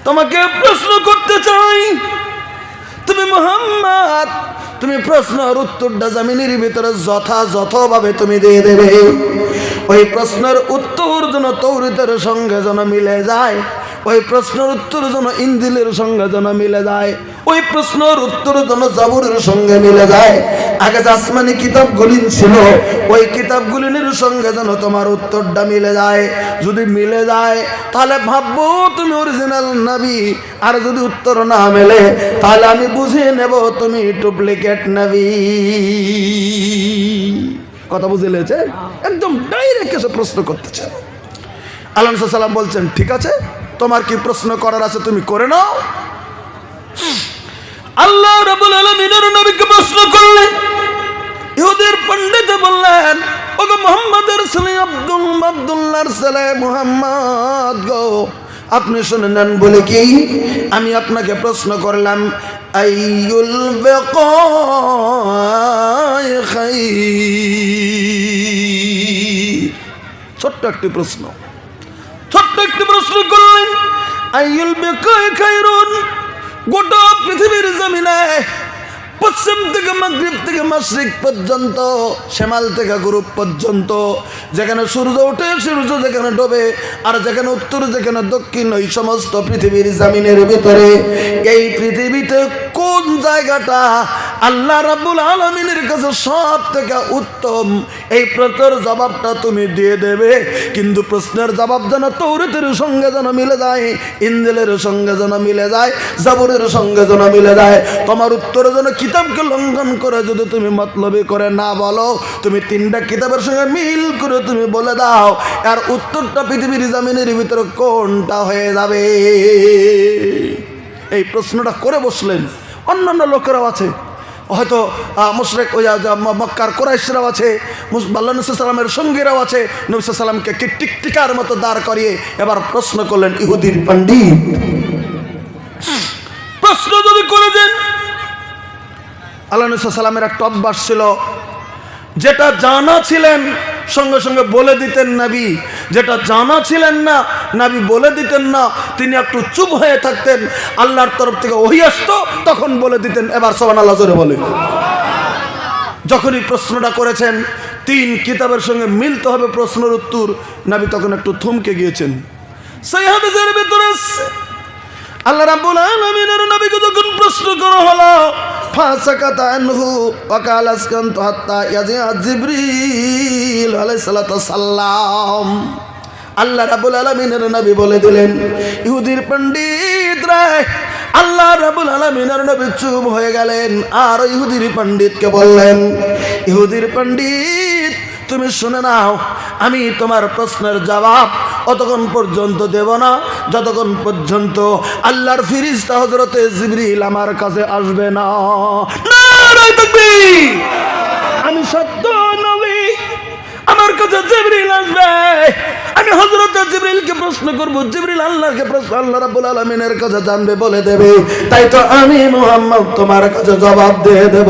তোমাকে প্রশ্ন করতে চাই, তুমি মুহাম্মদ, তুমি প্রশ্নের উত্তরটা জামিনের ভিতরে যথাযথভাবে তুমি দিয়ে দেবে। ওই প্রশ্নের উত্তর যেন তৌরাতের সঙ্গে যেন মিলে যায়, ওই প্রশ্নের উত্তর যেন ইনজিলের সঙ্গে যেন মিলে যায়, ওই প্রশ্নের উত্তর যেন জাবুরের সঙ্গে মিলে যায়। আগে যে আসমানি কিতাবগুলি ছিল, ওই কিতাবগুলির সঙ্গে যেন তোমার উত্তরটা মিলে যায়। যদি মিলে যায় তাহলে ভাববো তুমি অরিজিনাল নবী, আর যদি উত্তর না মেলে তাহলে আমি বুঝে নেব তুমি ডুপ্লিকেট নবী। কথা বুঝে লেছে? একদম ডাইরেক্ট এসে প্রশ্ন করতেছেন। আল্লাহ নবী সাল্লাল্লাহু আলাইহি ওয়াসাল্লাম বলছেন, ঠিক আছে, তোমার কি প্রশ্ন করার আছে তুমি করে নাও। আল্লাহ রাব্বুল আলামিনের নবীকে প্রশ্ন করলেন। ইহুদির পণ্ডিত বললেন, ওগো মুহাম্মদের ছেলে আব্দুল্লাহর ছেলে মুহাম্মদ গো, আপনি শুনে নেন বলে কি আমি আপনাকে প্রশ্ন করলাম, আইয়ুল বিকাই খাইর। ছোট্ট একটি প্রশ্ন করলেন, আইয়ুল বিকাই খাইরুন। গোটা পৃথিবীর জমিনে পশ্চিম থেকে মাগরিব থেকে মাশরিক পর্যন্ত, শ্যামাল থেকে গ্রুপ পর্যন্ত, যেখানে সূর্য ওঠে সূর্য যেখানে ডোবে, আর যেখানে উত্তর যেখানে দক্ষিণ, ওই সমস্ত পৃথিবীর জমিনের ভিতরে এই পৃথিবীতে কোন জায়গাটা আল্লাহ রাব্বুল আলামিনের কাছে সব থেকে উত্তম, এই প্রশ্নের জবাবটা তুমি দিয়ে দেবে। কিন্তু প্রশ্নের জবাব যেন তৌরাতের সঙ্গে যেন মিলে যায়, ইনজিলের সঙ্গে যেন মিলে যায়, জাবুরের সঙ্গে যেন মিলে যায়। তোমার উত্তর যেন কিতাবকে লঙ্ঘন করে যদি তুমি মতলবি করে না বলো, তুমি তিনটা কিতাবের সঙ্গে মিল করে তুমি বলে দাও, আর উত্তরটা পৃথিবীর জামিনের ভিতরে কোনটা হয়ে যাবে। এই প্রশ্নটা করে বসলেন। অন্যান্য লোকেরাও আছে, হয়তো মুশরিক ওই মক্কার কুরাইশরাও আছে, আল্লাহ নবী সাল্লামের সঙ্গীরাও আছে। নবী সাল্লামকে কি টিকটিকার মতো দাঁড় করিয়ে এবার প্রশ্ন করলেন ইহুদির পণ্ডিত। প্রশ্ন যদি করে দেন, আল্লাহ নবী সাল্লামের একটা অভ্যাস ছিল, যেটা জানা ছিলেন সঙ্গে সঙ্গে বলে দিতেন নবী, যেটা জানা ছিলেন না নবী বলে দিতেন না, তিনি একটু চুপ হয়ে থাকতেন। আল্লাহর তরফ থেকে ওহী আসতো, তখন বলে দিতেন। এবার সুবহানাল্লাহ জোরে বলেন। যখনই প্রশ্নটা করেছেন তিন কিতাবের সঙ্গে মিলতে হবে প্রশ্নের উত্তর, নবী তখন একটু থমকে গিয়েছেন। সেই হাদিসের ভিতরে আল্লাহ রাব্বুল আলামিনের নবীকে যখন প্রশ্ন করা হলো, ফাসাকাতা আনহু ওয়া ক্বালা আসকানতু হাত্তা ইয়াজিআ জিবরিল আলাইহিস সালাতু সাল্লাম। আল্লাহ রাব্বুল আলামিনের নবী বলে দিলেন, ইহুদির পণ্ডিতরা, আল্লাহ রাব্বুল আলামিনের নবী চুপ হয়ে গেলেন। আর ইহুদির পণ্ডিতকে বললেন, ইহুদির পণ্ডিত তুমি শুনে নাও, আমি তোমার প্রশ্নের জবাব অতক্ষণ পর্যন্ত দেব না যতক্ষণ পর্যন্ত আল্লাহর ফেরেশতা হযরতে জিবরিল আমার কাছে আসবে না। নারে তাকবীর! আমি সত্য নবী, আমার কাছে জিবরিল আসবে, আমি হযরত জিবরিলকে প্রশ্ন করব, জিবরিল আল্লাহকে প্রশ্ন, আল্লাহ রাব্বুল আলামিনের কাছে জানবে, বলে দেবে, তাই তো আমি মুহাম্মদ তোমার কাছে জবাব দিয়ে দেব।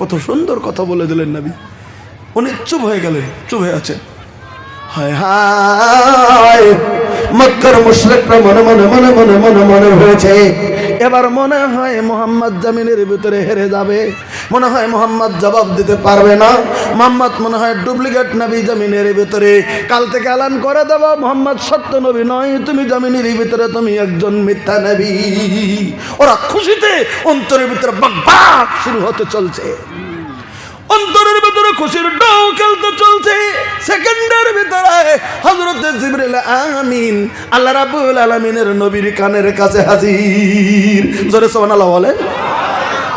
কত সুন্দর কথা বলে দিলেন নবী। উনি চুপ হয়ে গেলেন, চুপ হয়ে আছেন। হায় হায়, মক্কার মুশরিকরা মনে মনে মনে মনে মনে মনে হয়েছে, এবার মনে হয় মোহাম্মদ জমিনের ভিতরে হেরে যাবে, মনে হয় মোহাম্মদ জবাব দিতে পারবে না, মোহাম্মদ মনে হয় ডুপ্লিকেট নবী জমিনের ভিতরে, কাল থেকে এলান করে দেব মোহাম্মদ সত্য নবী নয়, তুমি জমিনের ভিতরে তুমি একজন মিথ্যা নবী। ওরা খুশিতে অন্তরের ভিতরে বাক শুরু হতে চলছে, অন্তরের ভিতরে খুশির ঢেউ খেলতে চলছে। সেকেন্ডের ভিতরে হযরত জিবরিল আমিন আল্লাহ রাব্বুল আলামিনের নবীর কানের কাছে হাজির। জোরে সুবহানাল্লাহ বলেন,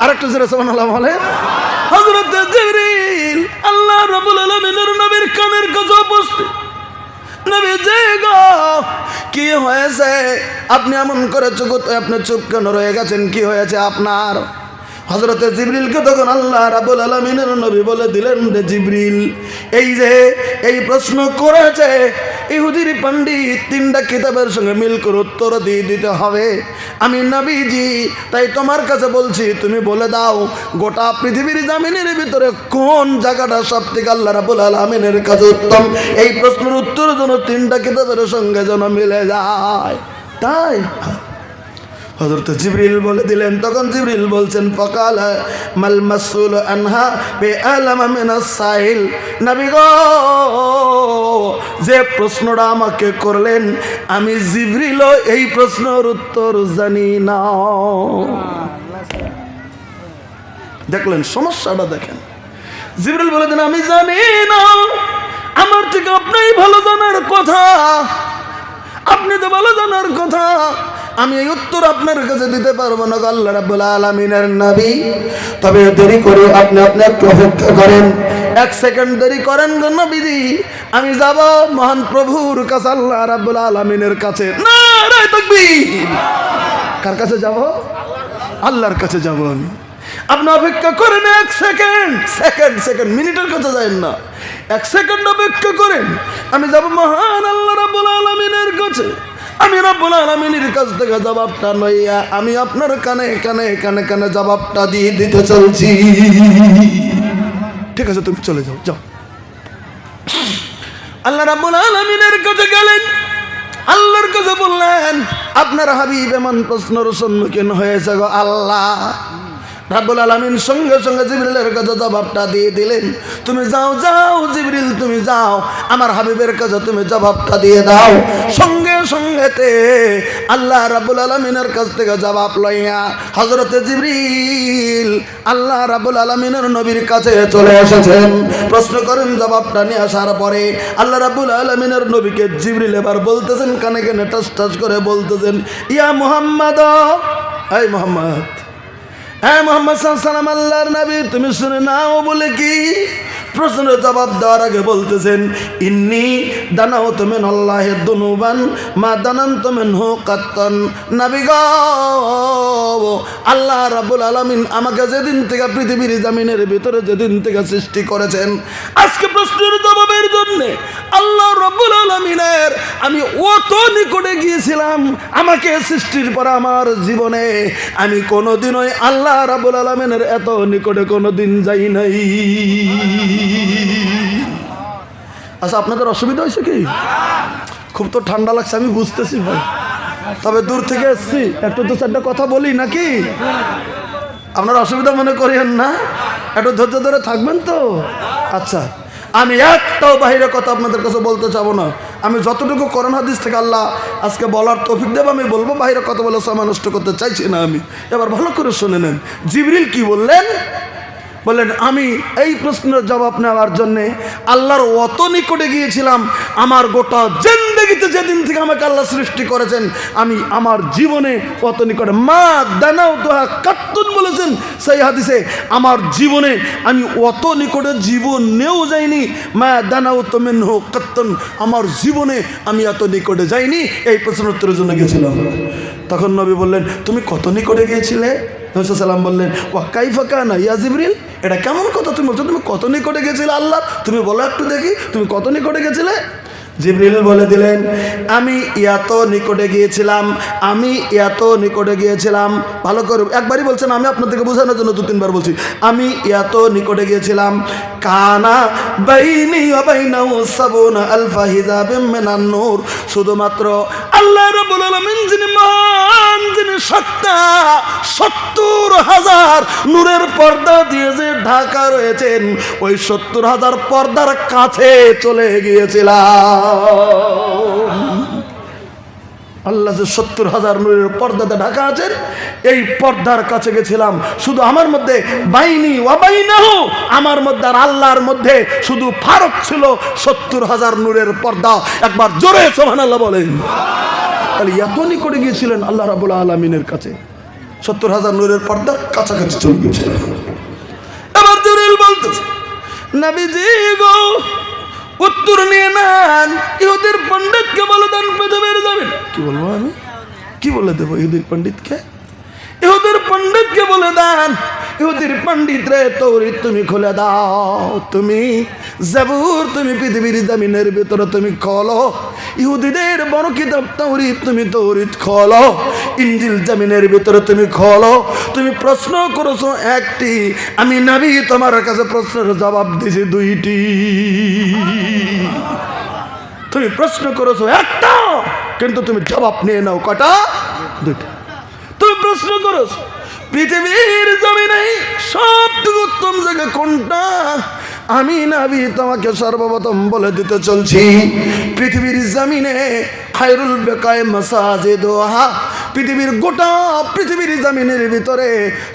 আরেকটু জোরে সুবহানাল্লাহ বলেন। হযরত জিবরিল আল্লাহ রাব্বুল আলামিনের নবীর কানের কাছে উপস্থিত। নবী জি গো, কি হয়েছে? আপনি এমন করে আপনি চুপ কেন রয়ে গেছেন? কি হয়েছে আপনার? হযরত জিবরিলকে তখন আল্লাহ রাব্বুল আলামিনের নবী বলে দিলেন, রে জিবরিল, এই যে এই প্রশ্ন করেছে ইহুদির পণ্ডিত, তিনটা কিতাবের সঙ্গে মিল করে উত্তর দিয়ে দিতে হবে। আমি নবীজি তাই তোমার কাছে বলছি, তুমি বলে দাও গোটা পৃথিবীর জামিনের ভিতরে কোন জায়গাটা সব থেকে আল্লাহ রাব্বুল আলামিনের কাছে উত্তম। এই প্রশ্নের উত্তর যেন তিনটা কিতাবের সঙ্গে যেন মিলে যায়। তাই হযরত জিবরিল বলে দিলেন। তখন জিবরিল বলছেন, ফাকাল মাল মাসউল আনহা বিআলামা মিনাস সাইল। নবী গো, যে প্রশ্নটা আমাকে করলেন আমি জিবরিল এই প্রশ্নের উত্তর জানি না। দেখলেন সমস্যাটা, দেখেন জিবরিল বলে দেন আমি জানি না, আমার থেকে আপনি ভালো জানার কথা, আপনি তো ভালো জানার কথা, আমি এই উত্তর আপনার কাছে দিতে পারবো না আল্লাহ রাব্বুল আলামিনের নবী। তবে দেরি করে আপনি একটু অপেক্ষা করেন, 1 সেকেন্ড দেরি করেন গো নবীজি, আমি যাব মহান প্রভুর কাছে, আল্লাহ রাব্বুল আলামিনের কাছে। নারে তাকবীর! কার কাছে যাব? আল্লাহর কাছে যাব আমি। আপনি অপেক্ষা করেন 1 সেকেন্ড, সেকেন্ড মিনিটের কথা যাবেন না, 1 সেকেন্ড অপেক্ষা করেন, আমি যাব মহান আল্লাহ রাব্বুল আলামিনের কাছে। আমি রাব্বুল আলামিনের কাছ থেকে জবাবটা লইয়া আমি আপনার কানে কানে কানে কানে জবাবটা দিয়ে দিতে চলছি। ঠিক আছে, তুমি চলে যাও, যাও। আল্লাহ রাব্বুল আলামিনের কাছে গেলেন, আল্লাহর কাছে বললেন, আপনার হাবিব এমন প্রশ্নের সম্মুখীন হয়েছে গো আল্লাহ। রাব্বুল আলামিন সঙ্গে সঙ্গে জিবরিলের কাছে জবাবটা দিয়ে দিলেন, তুমি যাও যাও জিবরিল, তুমি যাও আমার হাবিবের কাছে তুমি জবাবটা দিয়ে দাও। সঙ্গে সঙ্গেতে আল্লাহ রাব্বুল আলামিনের কাছ থেকে জবাব লইয়া হযরতে জিবরিল আল্লাহ রাব্বুল আলামিনের নবীর কাছে চলে এসেছেন। প্রশ্ন করেন, জবাবটা নিয়ে আসার পরে আল্লাহ রাব্বুল আলামিনের নবীকে জিবরিল এবার বলতেছেন, কানে কানে টাচ টাচ করে বলতেছেন, ইয়া মুহাম্মদ, এই মুহাম্মদ, হ্যাঁ মোহাম্মদ সাল্লাম আল্লাহর নবী, তুমি শুনে নাও। বলে কি? প্রশ্নের জবাব দেওয়ার আগে বলতেছেন, ইন্নী দানাউতু মিনাল্লাহি দুনুবান মা দানানতু মিনহু কাত্তান। নবী গো, আল্লাহ রাব্বুল আলামিন আমাকে যেদিন থেকে পৃথিবীর জমিনের ভিতরে যেদিন থেকে সৃষ্টি করেছেন, আজকে প্রশ্নের জবাবের জন্য আল্লাহ রাব্বুল আলামিনের আমি অত নিকটে গিয়েছিলাম, আমাকে সৃষ্টির পর আমার জীবনে আমি কোনোদিনই আল্লাহ রাব্বুল আলামিনের এত নিকটে কোনোদিন যাই নাই। আচ্ছা, আপনাদের অসুবিধা হয়েছে কি? খুব তো ঠান্ডা লাগছে আমি বুঝতেছি ভাই, তবে দূর থেকে এসছি, একটু 2-4টা কথা বলি নাকি? আপনারা অসুবিধা মনে করেন না? একটু ধৈর্য ধরে থাকবেন তো? আচ্ছা, আমি একটাও বাইরে কথা আপনাদের কাছে বলতে চাবো না। আমি যতটুকু কোরআন হাদিস থেকে আল্লাহ আজকে বলার তৌফিক দেব আমি বলবো, বাইরে কথা বলে সময় নষ্ট করতে চাইছি না আমি। এবার ভালো করে শুনে নেন জিবরিল কি বললেন। বললেন, আমি এই প্রশ্নের জবাব নেওয়ার জন্যে আল্লাহর অত নিকটে গিয়েছিলাম, আমার গোটা জিন্দেগিতে পৃথিবীতে যেদিন থেকে আমাকে আল্লাহ সৃষ্টি করেছেন আমি আমার জীবনে অত নিকটে মা দানাও তোহা কাত্তুন বলেছেন সেই হাদিসে, আমার জীবনে আমি অত নিকটে জীবনেও যাইনি। মা দানাও তো মিনহু কাত্তুন, আমার জীবনে আমি এত নিকটে যাইনি। এই প্রশ্ন উত্তরের জন্য গেছিলাম। তখন নবী বললেন, তুমি কত নিকটে গিয়েছিলে? নবী সাল্লাম বললেন, ওয়া কাইফা কানা ইয়া জিবরিল, এটা কেমন কথা তুমি বলছো? তুমি কত নিকটে গেছিলে আল্লাহ? তুমি বলো একটু দেখি, তুমি কত নিকটে গেছিলে? জিবরিল বলে দিলেন, আমি এত নিকটে গিয়েছিলাম, আমি এত নিকটে গিয়েছিলাম। ভালো করে একবারই বলছেন, আমি আপনাদেরকে বোঝানোর জন্য 2-3 বার বলছি। আমি এত নিকটে গিয়েছিলাম, কানা বাইনি ওয়া বাইনাহু ৭০,০০০ হিজাবিম মিনান নূর, শুধুমাত্র আল্লাহ রাব্বুল আলামিন যিনি মহান, যিনি সত্তা, ৭০,০০০ নূরের পর্দা দিয়ে যে ঢাকা রয়েছেন, ওই ৭০,০০০ পর্দার কাছে চলে গিয়েছিলাম। আল্লাহ যে ৭০,০০০ নূরের পর্দাতে ঢাকা আছেন, এই পর্দার কাছে গেছিলাম। শুধু আমার মধ্যে বাইনি ওয়া বাইনাহু, আমার মধ্যে আর আল্লাহর মধ্যে শুধু ফারক ছিল ৭০,০০০ নূরের পর্দা। একবার জোরে সুবহানাল্লাহ বলেন। তাহলে এত নিকটে গিয়েছিলেন আল্লাহ রাব্বুল আলামিনের কাছে, ৭০,০০০ নূরের পর্দার কাছাকাছি চলে গিয়েছিলেন। এবার জিবরিল বলতেছে, নবীজি গো, উত্তর নিয়ে নেন, ইহুদির পণ্ডিতকে বলে দেন পৃথিবীর জমিন। কি বলবো আমি, কি বলে দেবো ইহুদির পণ্ডিতকে? ইহুদির পণ্ডিতকে বলে দেন, ইহুদির পণ্ডিত রে, তৌরিত তুমি খুলে দাও, তুমি জাবুর তুমি পৃথিবীর জমিনের ভিতরে তুমি খোলো, ইহুদিদের বড় কিতাব তৌরিত তুমি তৌরিত খোলো, ইনজিল জমিনের ভিতরে তুমি খোলো। তুমি প্রশ্ন করেছো একটি, আমি নবী তোমার কাছে প্রশ্নের জবাব দিয়েছি 2টি। তুমি প্রশ্ন করেছো একটা, কিন্তু তুমি জবাব নিয়ে নাও কটা? 2টা। তুমি প্রশ্ন করেছো পৃথিবীর জমিনে সবথেকে উত্তম জায়গা কোনটা, আমি নবী তোমাকে সর্বপ্রথম বলে দিতে চলছি, পৃথিবীর জমিনে খায়রুল বিকায় মাসাজিদুহা, পৃথিবীর গোটা পৃথিবীর জমিনের ভিতরে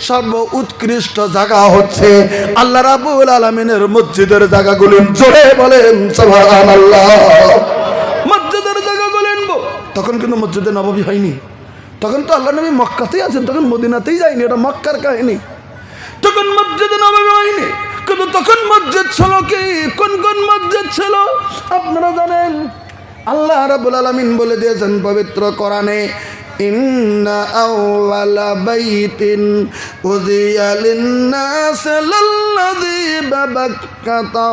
সর্ব উৎকৃষ্ট জায়গা হচ্ছে আল্লাহ রাব্বুল আলামিনের মসজিদের জায়গাগুলো। জোরে বলেন সুবহানাল্লাহ। মসজিদের জায়গাগুলো তখন কিন্তু মসজিদে নববী হয়নি, তখন তো আল্লাহ নবী মক্কাতেই আছেন, তখন মদিনাতেই যায়নি, এটা মক্কার কাহিনী। তখন মসজিদে নববী হয়নি, কিন্তু তখন মসজিদ ছিল কি, কোন কোন মসজিদ ছিল আপনারা জানেন? আল্লাহ রাব্বুল আলামিন বলে দিয়েছেন পবিত্র কোরআনে, ইন্না আউওয়ালা বাইতিন উযিয়া লিন-নাস লাল্লাযী বিবাক্কাতা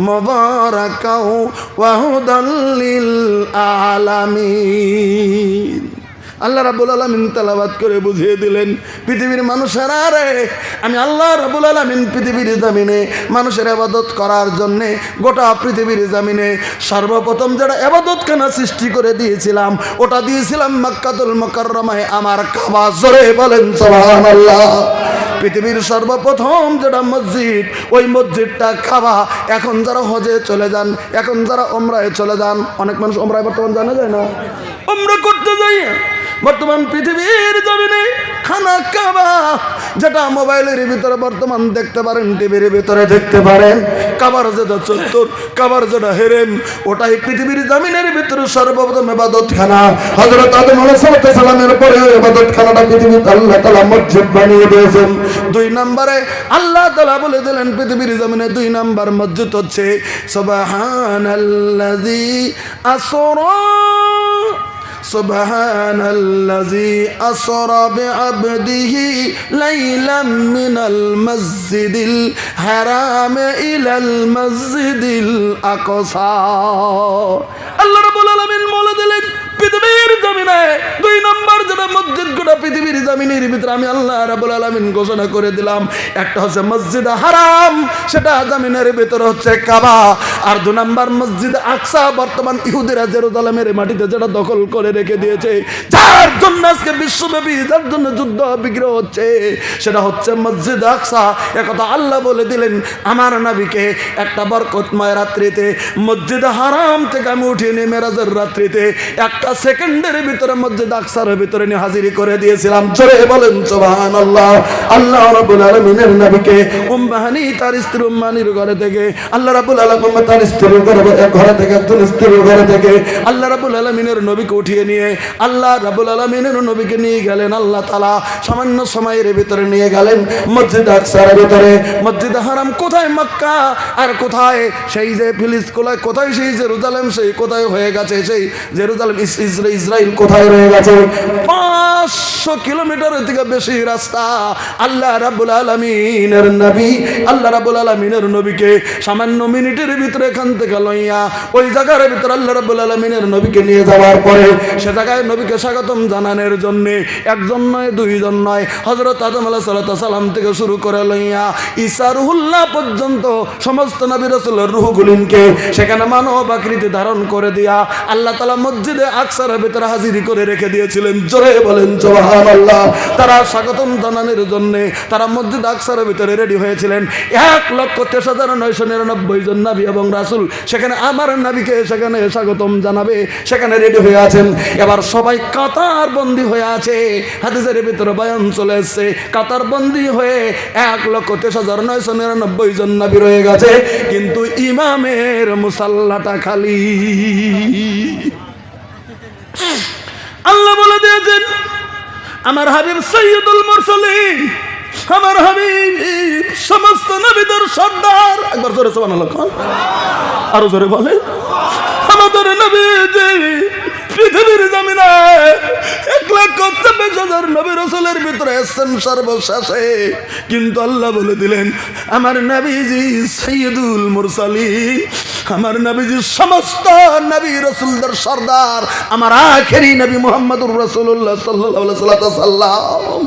মুবারাকাও ওয়া হুদাল লিল আলামিন। আল্লাহ রাব্বুল আলামিন তেলাওয়াত করে বুঝিয়ে দিলেন, পৃথিবীর মানুষেরা রে, আমি আল্লাহ রাব্বুল আলামিন পৃথিবীর জমিনে মানুষের ইবাদত করার জন্য গোটা পৃথিবীর জমিনে সর্বপ্রথম যেটা ইবাদতখানা সৃষ্টি করে দিয়েছিলাম, ওটা দিয়েছিলাম মক্কাতুল মুকাররমায়, আমার কাবা। জোরে বলেন সুবহানাল্লাহ। পৃথিবীর সর্বপ্রথম যেটা মসজিদ, ওই মসজিদটা কাবা। এখন যারা হজে চলে যান, এখন যারা ওমরায় চলে যান, অনেক মানুষ ওমরায় বর্তমান জানা যায় না, ওমরা করতে যাই বর্তমান পৃথিবীর জমিনে খানা কাবা, যেটা মোবাইলের ভিতরে বর্তমান দেখতে পারেন, টিভির ভিতরে দেখতে পারেন, কাবার যেটা চত্বর, কাবার যেটা হেরেম, ওটাই পৃথিবীর জমিনের ভিতরে সর্বপ্রথম ইবাদতখানা। হযরত আদম আলাইহিস সালামের পরে ইবাদতখানাটা পৃথিবীতে আল্লাহ তাআলা মসজিদ বানিয়ে দিয়েছেন। 2 নম্বরে আল্লাহ তাআলা বলে দিলেন পৃথিবীর জমিনে 2 নম্বর মসজিদ হচ্ছে সুবহানাল্লাযী আসরা, সুবহানাল্লাযী আসরা বিআবদিহি লাইলাম মিনাল মসজিদিল হারাম ইলাল মসজিদিল আকসা। আল্লাহ রাব্বুল আলামিন বলে দিলেন পৃথিবীর জমিনে 2 নম্বর যেটা মসজিদ গোটা পৃথিবীর জমিনের ভিতরে আমি আল্লাহ রাব্বুল আলামিন ঘোষণা করে দিলাম, একটা হচ্ছে মসজিদ হারাম, সেটা জমিনের ভিতরে হচ্ছে কাবা। আর 2 নম্বর মসজিদ আকসা, বর্তমান ইহুদিরা জেরুজালেমের মাটিতে যেটা দখল করে রেখে দিয়েছে, যার জন্য আজকে বিশ্বব্যাপী যার জন্য যুদ্ধ বিগ্রহ হচ্ছে, সেটা হচ্ছে মসজিদ আকসা। একথা আল্লাহ বলে দিলেন আমার নবীকে একটা বরকতময় রাত্রিতে মসজিদ হারাম থেকে আমি উঠিয়ে নিয়ে মেরাজের রাত্রিতে একটা কয়েকটা সেকেন্ডের ভিতরে মসজিদ আকসার ভিতরে নিয়ে হাজিরি করে দিয়েছিলাম। জোরে বলেন সুবহানাল্লাহ। আল্লাহ রাব্বুল আলামিনের নবীকে উম্মাহানি তার স্ত্রী উম্মাহানির ঘরে থেকে, আল্লাহ রাব্বুল আলামিন তার স্ত্রীর ঘরে থেকে, একজন স্ত্রীর ঘরে থেকে আল্লাহ রাব্বুল আলামিনের নবীকে উঠিয়ে নিয়ে আল্লাহ রাব্বুল আলামিনের নবীকে নিয়ে গেলেন আল্লাহ তাআলা সামান্য সময়ের ভিতরে নিয়ে গেলেন মসজিদ আকসার ভিতরে। মসজিদ হারাম কোথায়? মক্কা। আর কোথায়? সেই যে ফিলিস্তিন, কোথায় সেই জেরুজালেম, সেই কোথায় হয়ে গেছে সেই জেরুজালেম, ইসরাইল কোথায় রয়ে গেছে? 500 কিলোমিটারের থেকে বেশি রাস্তা। আল্লাহ রাব্বুল আলামিনের নবী, আল্লাহ রাব্বুল আলামিনের নবীকে সামান্য মিনিটের ভিতরে এখান থেকে লইয়া ওই জায়গার ভিতরে আল্লাহ রাব্বুল আলামিনের নবীকে নিয়ে যাওয়ার পরে সে জায়গায় নবীকে স্বাগতম জানানোর জন্য একজন নয়, দুইজন নয়, হযরত আদম আলাইহিস সালাম থেকে শুরু করে লইয়া ঈসা রুহুল্লাহ পর্যন্ত সমস্ত নবী রাসূলের রূহগুলিনকে সেখানে মানব আকৃতি ধারণ করে দিয়া আল্লাহ তাআলা মসজিদে আকসার ভিতরে হাজিরি করে রেখে দিয়েছিলেন। জোরে বলেন সুবহানাল্লাহ। তারা স্বাগতম জানানোর জন্য তারা মসজিদ আকসার ভিতরে রেডি হয়েছিলেন। 1,23,999 জন নবী এবং রাসূল সেখানে আমার নবীকে সেখানে স্বাগতম জানাবে, সেখানে রেডি হয়ে আছেন। এবার সবাই কাতার বন্দী হয়ে আছে। হাদিসের ভিতরে বয়ান চলে এসেছে, কাতার বন্দী হয়ে 1,23,999 জন নবী রয়ে গেছে, কিন্তু ইমামের মুসাল্লাটা খালি। আল্লাহ বলে দিয়েছেন আমার হাবিব সাইয়্যিদুল মুরসালিন, আমার হাবিব সমস্ত নবীদের সর্দার। একবার জোরে সুবহানাল্লাহ, আরো জোরে বলে। আমাদের নবী পৃথিবীর জমিনে 1,24,000 নবী রাসূলের ভিতরে এসেছেন সর্বশেষে, কিন্তু আল্লাহ বলে দিলেন আমার নবীজি সাইয়্যিদুল মুরসালিন, আমার নবীজি সমস্ত নবী রাসূলদের সর্দার, আমার আখেরি নবী মুহাম্মদুর রাসূলুল্লাহ সাল্লাল্লাহু আলাইহি ওয়াসাল্লাম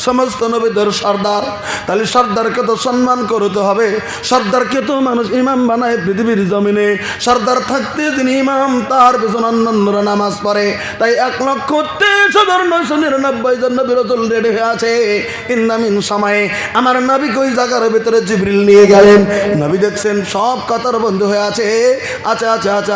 সমস্ত নবীদের সর্দার। তাহলে সর্দারকে তো সম্মান করতে হবে, সর্দারকে তো মানুষ ইমাম বানায় পৃথিবীর জমিনে। সর্দার থাকতে যিনি ইমাম, তার পেছনে অন্যান্যরা নামাজ পড়ে। তাই 1,23,999 জন নবী রাসূল রেডি হয়ে আছে। ইন্দামিন সময়ে আমার নবীকে ওই জায়গার ভিতরে জিবরিল নিয়ে গেলেন। নবী দেখছেন সব কাতার বন্ধ হয়ে আছে,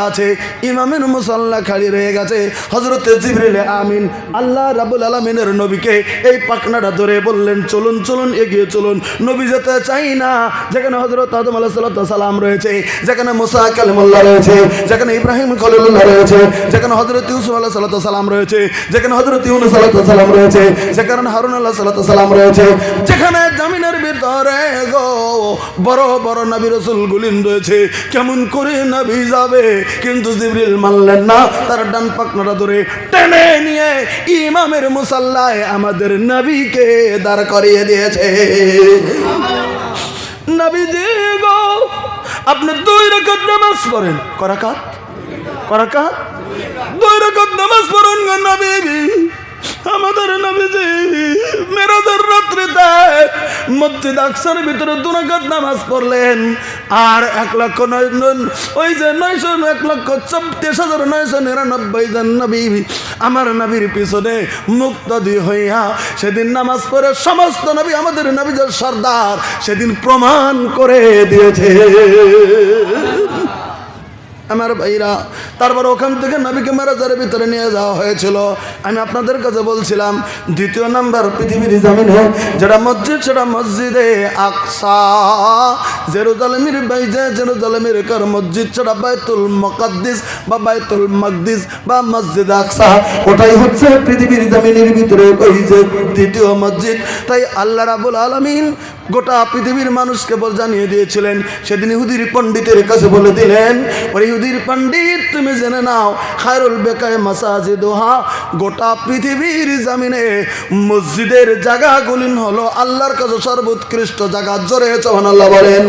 আছে ইমামের মুসাল্লা খালি রয়ে গেছে। হযরতে জিবরিল আমিন আল্লাহ রাব্বুল আলামিনের নবীকে এই পাকনাটা ধরে বললেন চলুন চলুন, এগিয়ে চলুন। নবী যেতে চাই না যেখানে হযরত আদম আলাইহিস সালাম রয়েছে, যেখানে মুসা কালিমুল্লাহ রয়েছে, যেখানে ইব্রাহিম খলিলুল্লাহ রয়েছে, যেখানে হযরত ইউসুফ আলাইহিস সালাম রয়েছে, যেখানে হযরত ইউনূস আলাইহিস সালাম রয়েছে, যেখানে হারুন আলাইহিস সালাম রয়েছে, যেখানে জমিনের ভিতরে গো বড় বড় নবী রাসূলগুলিন রয়েছে। কেমন করে নবী যাবে? কিন্তু জিবরিল মানলেন না, তার ডান পাকনাটা ধরে টেনে নিয়ে ইমামের মুসাল্লায় আমাদের নবীকে দাঁড় করিয়ে দিয়েছে। নবীজি গো আপনি 2 রাকাত নামাজ পড়েন, করাকাত 2 রাকাত নামাজ পড়েন গো নবীজি। আমাদের নবীজি মেরাজের রাত্রিতে মসজিদ আকসার ভিতরে 2 রাকাত নামাজ পড়লেন। আর 1,24,999 জন নবী আমার নবীর পিছনে মুক্তাদি হইয়া সেদিন নামাজ পড়ে সমস্ত নবী আমাদের নবীদের সর্দার সেদিন প্রমাণ করে দিয়েছে। আমার ভাইরা, তারপর ওখান থেকে নবীকে মেরাজের ভিতরে নিয়ে যাওয়া হয়েছিল। আমি আপনাদের কাছে বলছিলাম 2 নম্বর পৃথিবীর জমিনে যেটা মসজিদ, সেটা মসজিদে আকসা। জেরুজালেমের বাইরে জেরুজালেমের কার মসজিদ, সেটা বাইতুল মুকাদ্দিস বা বাইতুল মাকদিস বা মসজিদ আকসা। ওটাই হচ্ছে পৃথিবীর জমিনের ভিতরে ওই যে 2য় মসজিদ। তাই আল্লাহ রাব্বুল আলামিন গোটা পৃথিবীর মানুষকে জানিয়ে দিয়েছিলেন। সেদিন ইহুদির পণ্ডিতের কাছে বলে দিলেন, ওরে ইহুদির পণ্ডিত তুমি জেনে নাও খায়রুল বেকায়ে মাসাজিদুহা, গোটা পৃথিবীর জমিনে মসজিদের জায়গাগুলি হলো আল্লাহর কাছে সর্বোৎকৃষ্ট জায়গা। জোরে সুবহানাল্লাহ বলেন।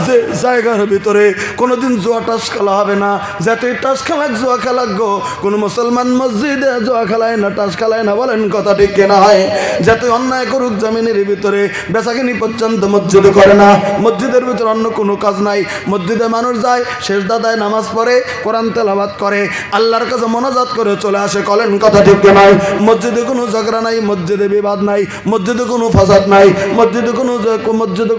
যে জায়গার ভিতরে কোনোদিন জুয়া টাস খেলা হবে না। যতই টাস খেলাক জুয়া খেলাক গো, কোনো মুসলমান মসজিদে জুয়া খেলায় না, টাস খেলায় না। বলেন কথা ঠিক কিনা হয়? যতই অন্যায় করুক জমিনের ভিতরে, বেচাকিনি পর্যন্ত মসজিদে করে না, মসজিদের ভিতরে অন্য কোনো কাজ নাই। মসজিদে মানুষ যায়, সেজদা দেয়, নামাজ পড়ে, কোরআন তেলাওয়াত করে, আল্লাহর কাছে মোনাজাত করে চলে আসে। কলেন কথা ঠিক নয়? মসজিদে কোনো ঝগড়া নাই, মসজিদে বিবাদ নাই, মসজিদে কোনো ফাসাদ নাই, মসজিদে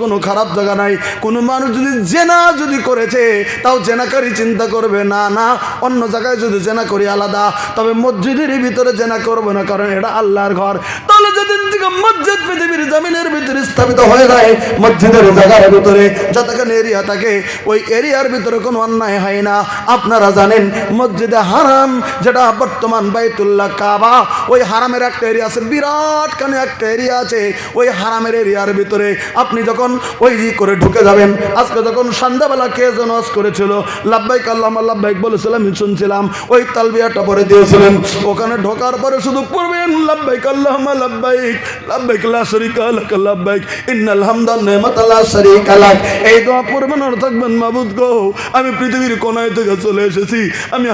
কোনো খারাপ জায়গা নাই। কোনো মানুষ যদি জেনা যদি করেছে তাও জেনাকারী চিন্তা করবে না, না অন্য জায়গায় যদি জেনা করি আলাদা, তবে মসজিদের ভিতরে জেনা করবে না, কারণ এটা আল্লাহর ঘর। তাহলে যেদিন থেকে মসজিদ পৃথিবীর জমিনের ভিতরে স্থাপিত হয়ে যায়, মসজিদের জায়গার ভিতরে যতখানি এরিয়া থাকে ওই এরিয়ার ভিতরে কোনো অন্যায় হয় না। আপনারা জানেন মসজিদে হারাম যেটা বর্তমান বাইতুল্লাহ কাবা, ওই হারামের একটা এরিয়া আছে, বিরাটখানি একটা এরিয়া আছে। ওই হারামের এরিয়ার ভিতরে আপনি যখন ওই করে ঢুকে যাবেন, আজকে যখন সন্ধ্যাবেলা কে যেন ওয়াজ করেছিল, লাব্বাইক আল্লাহুম্মা লাব্বাইক বলেছিলাম, আমি শুনছিলাম, ওই তালবিয়াটা পরে দিয়েছিলেন। ওখানে ঢোকার পরে শুধু পড়বেন লাব্বাইক আল্লাহুম্মা লাব্বাইক, লাব্বাইক লা শারীকা লাক লাব্বাইক, ইন্নাল হামদা ওয়ান নি'মাতা লা শারীকা লাক। এই দোয়া পড়বেন আর থাকবেন, মাবুদ গো আমি পৃথিবীর কোনায় থেকে চলে এসেছি, আমি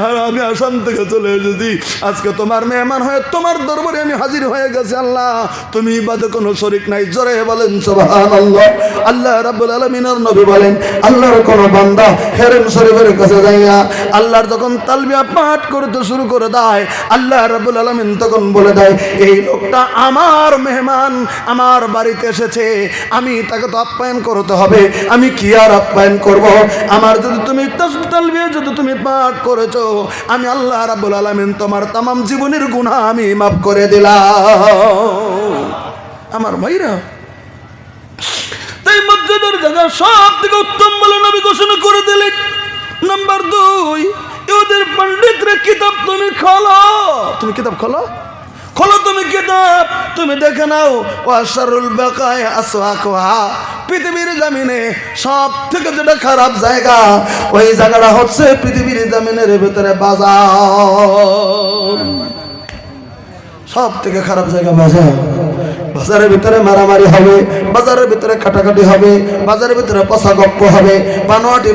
আসাম থেকে চলে এসেছি, আজকে তোমার মেহমান হয়ে তোমার দরবারে আমি হাজির হয়ে গেছি। আল্লাহ তুমি বাদে কোনো শরীক নাই। জোরে বলেন সুবহানাল্লাহ। আল্লাহ রাব্বুল আলামিনের নবী বলেন, আল্লাহর কোন বান্দা হেরেম শরীফের কাছে যাইয়া আল্লাহর যখন তালবিয়া পাঠ করতে শুরু করে দেয়, আল্লাহ রাব্বুল আলামিন তখন বলে দেয়, এই লোকটা আমার মেহমান, আমার বাড়িতে এসেছে, আমি তাকে তো আপ্যায়ন করতে হবে, আমি কি আর আপ্যায়ন করব? আমার যদি তুমি তালবিয়া যদি তুমি পাঠ করেছো, আমি আল্লাহ রাব্বুল আলামিন তোমার তামাম জীবনের গুনাহ আমি মাফ করে দিলাম। আমার ভাইরা, তাই মসজিদের জায়গা সব থেকে উত্তম বলে নবী ঘোষণা করে দিলেন। নাম্বার 2, ইহুদের পণ্ডিতরা কিতাব তুমি খোলো, তুমি কিতাব খোলো, খোলো তুমি কিতাব, তুমি দেখে নাও ওয়াশারুল বাকায়া আসওয়াকুহা, পৃথিবীর জমিনে সব থেকে যেটা খারাপ জায়গা, ওই জায়গাটা হচ্ছে পৃথিবীর জমিনের ভিতরে বাজার। সব থেকে খারাপ জায়গা বাজার। বাজারের ভিতরে মারামারি হবে, বাজারের ভিতরে কাটাকাটি হবে, বাজারের ভিতরে পচা গপ্প হবে, বানোয়াটি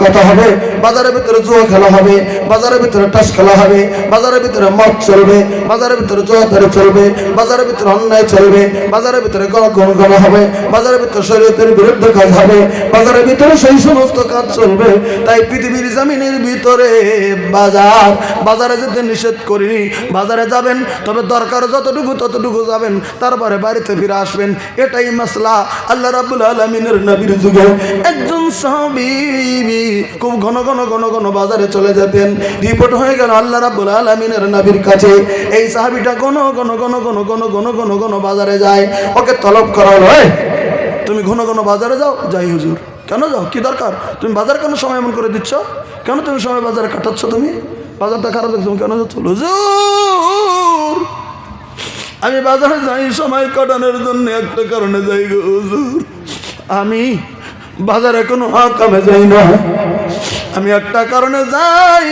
কথা হবে, বাজারের ভিতরে জুয়া খেলা হবে, বাজারের ভিতরে টাস খেলা হবে, বাজারের ভিতরে মদ চলবে, বাজারের ভিতরে জুয়াদারি চলবে, বাজারের ভিতরে অন্যায় চলবে, বাজারের ভিতরে গণ হবে, বাজারের ভিতরে শরীয়তের বিরুদ্ধে কাজ হবে, বাজারের ভিতরে সেই সমস্ত কাজ চলবে। তাই পৃথিবীর জমিনের ভিতরে বাজারে যেতে নিষেধ করিনি। বাজারে যাবেন, তবে দরকার যতটুকু ততটুকু যাবেন, তারপরে বাড়িতে ফিরে আসবেন, এটাই মাসলা। আল্লাহ রাব্বুল আলামিনের নবীর যুগে একজন সাহাবী খুব ঘন ঘন বাজারে চলে যেতেন। রিপোর্ট হয়ে গেল আল্লাহ রাব্বুল আলামিনের নবীর কাছে, এই সাহাবীটা ঘন ঘন বাজারে যায়। ওকে তলব করা হলো, তুমি ঘন ঘন বাজারে যাও। যাই হুজুর। কেন যাও? কি দরকার? তুমি বাজার কেন সময় এমন করে দিচ্ছ? কেন তুমি সময় বাজারে কাটাচ্ছ? তুমি বাজারটা খারাপ দেখছো কেন যাচ্ছ? হুজুর আমি বাজারে যাই সময় কাটানোর জন্য, একটা কারণে যাই গো হুজুর, আমি বাজারে কোনো কামে যাই না, আমি একটা কারণে যাই,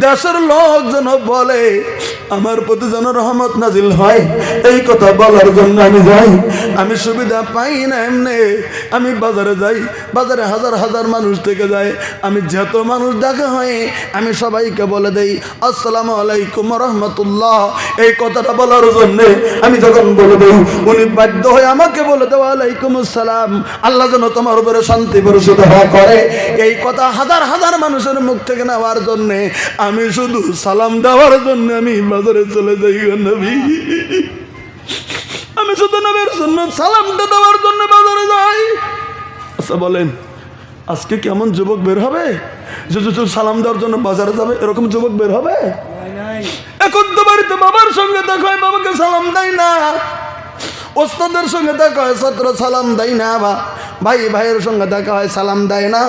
দেশের লোক যেন বলে আমার প্রতি যেন রহমত নাজিল হয়, এই কথা বলার জন্য আমি যাই। আমি সুবিধা পাই না এমনি, আমি বাজারে যাই, বাজারে হাজার হাজার মানুষ থেকে যায়, আমি যত মানুষ দেখা হয় আমি সবাইকে বলে দেই আসসালামু আলাইকুম রহমতুল্লাহ, এই কথাটা বলার জন্যে আমি যখন বলে দেই, উনি বাধ্য হয়ে আমাকে বলে দেওয়া আলাইকুম আসসালাম, আল্লাহ যেন তোমার উপরে শান্তি বর্ষিত হওয়া করে, এই কথা হাজার হাজার মানুষের মুখ থেকে নেওয়ার জন্যে আমি শুধু সালাম দেওয়ার জন্য আমি বাজারে চলে যাই গো নবী। আমি শুধু নবীর সুন্নাত সালামটা দেওয়ার জন্য বাজারে যাই। আচ্ছা বলেন, আজকে কেমন যুবক বের হবে যে সালাম দেওয়ার জন্য বাজারে যাবে? এরকম যুবক বের হবে? এখন তো বাড়িতে বাবার সঙ্গে দেখা হয়, বাবাকে সালাম দেয় না, ওস্তাদের সঙ্গে দেখা হয় ছাত্র সালাম দেয় না, বা ভাই ভাইয়ের সঙ্গে দেখা হয় সালাম দেয় না,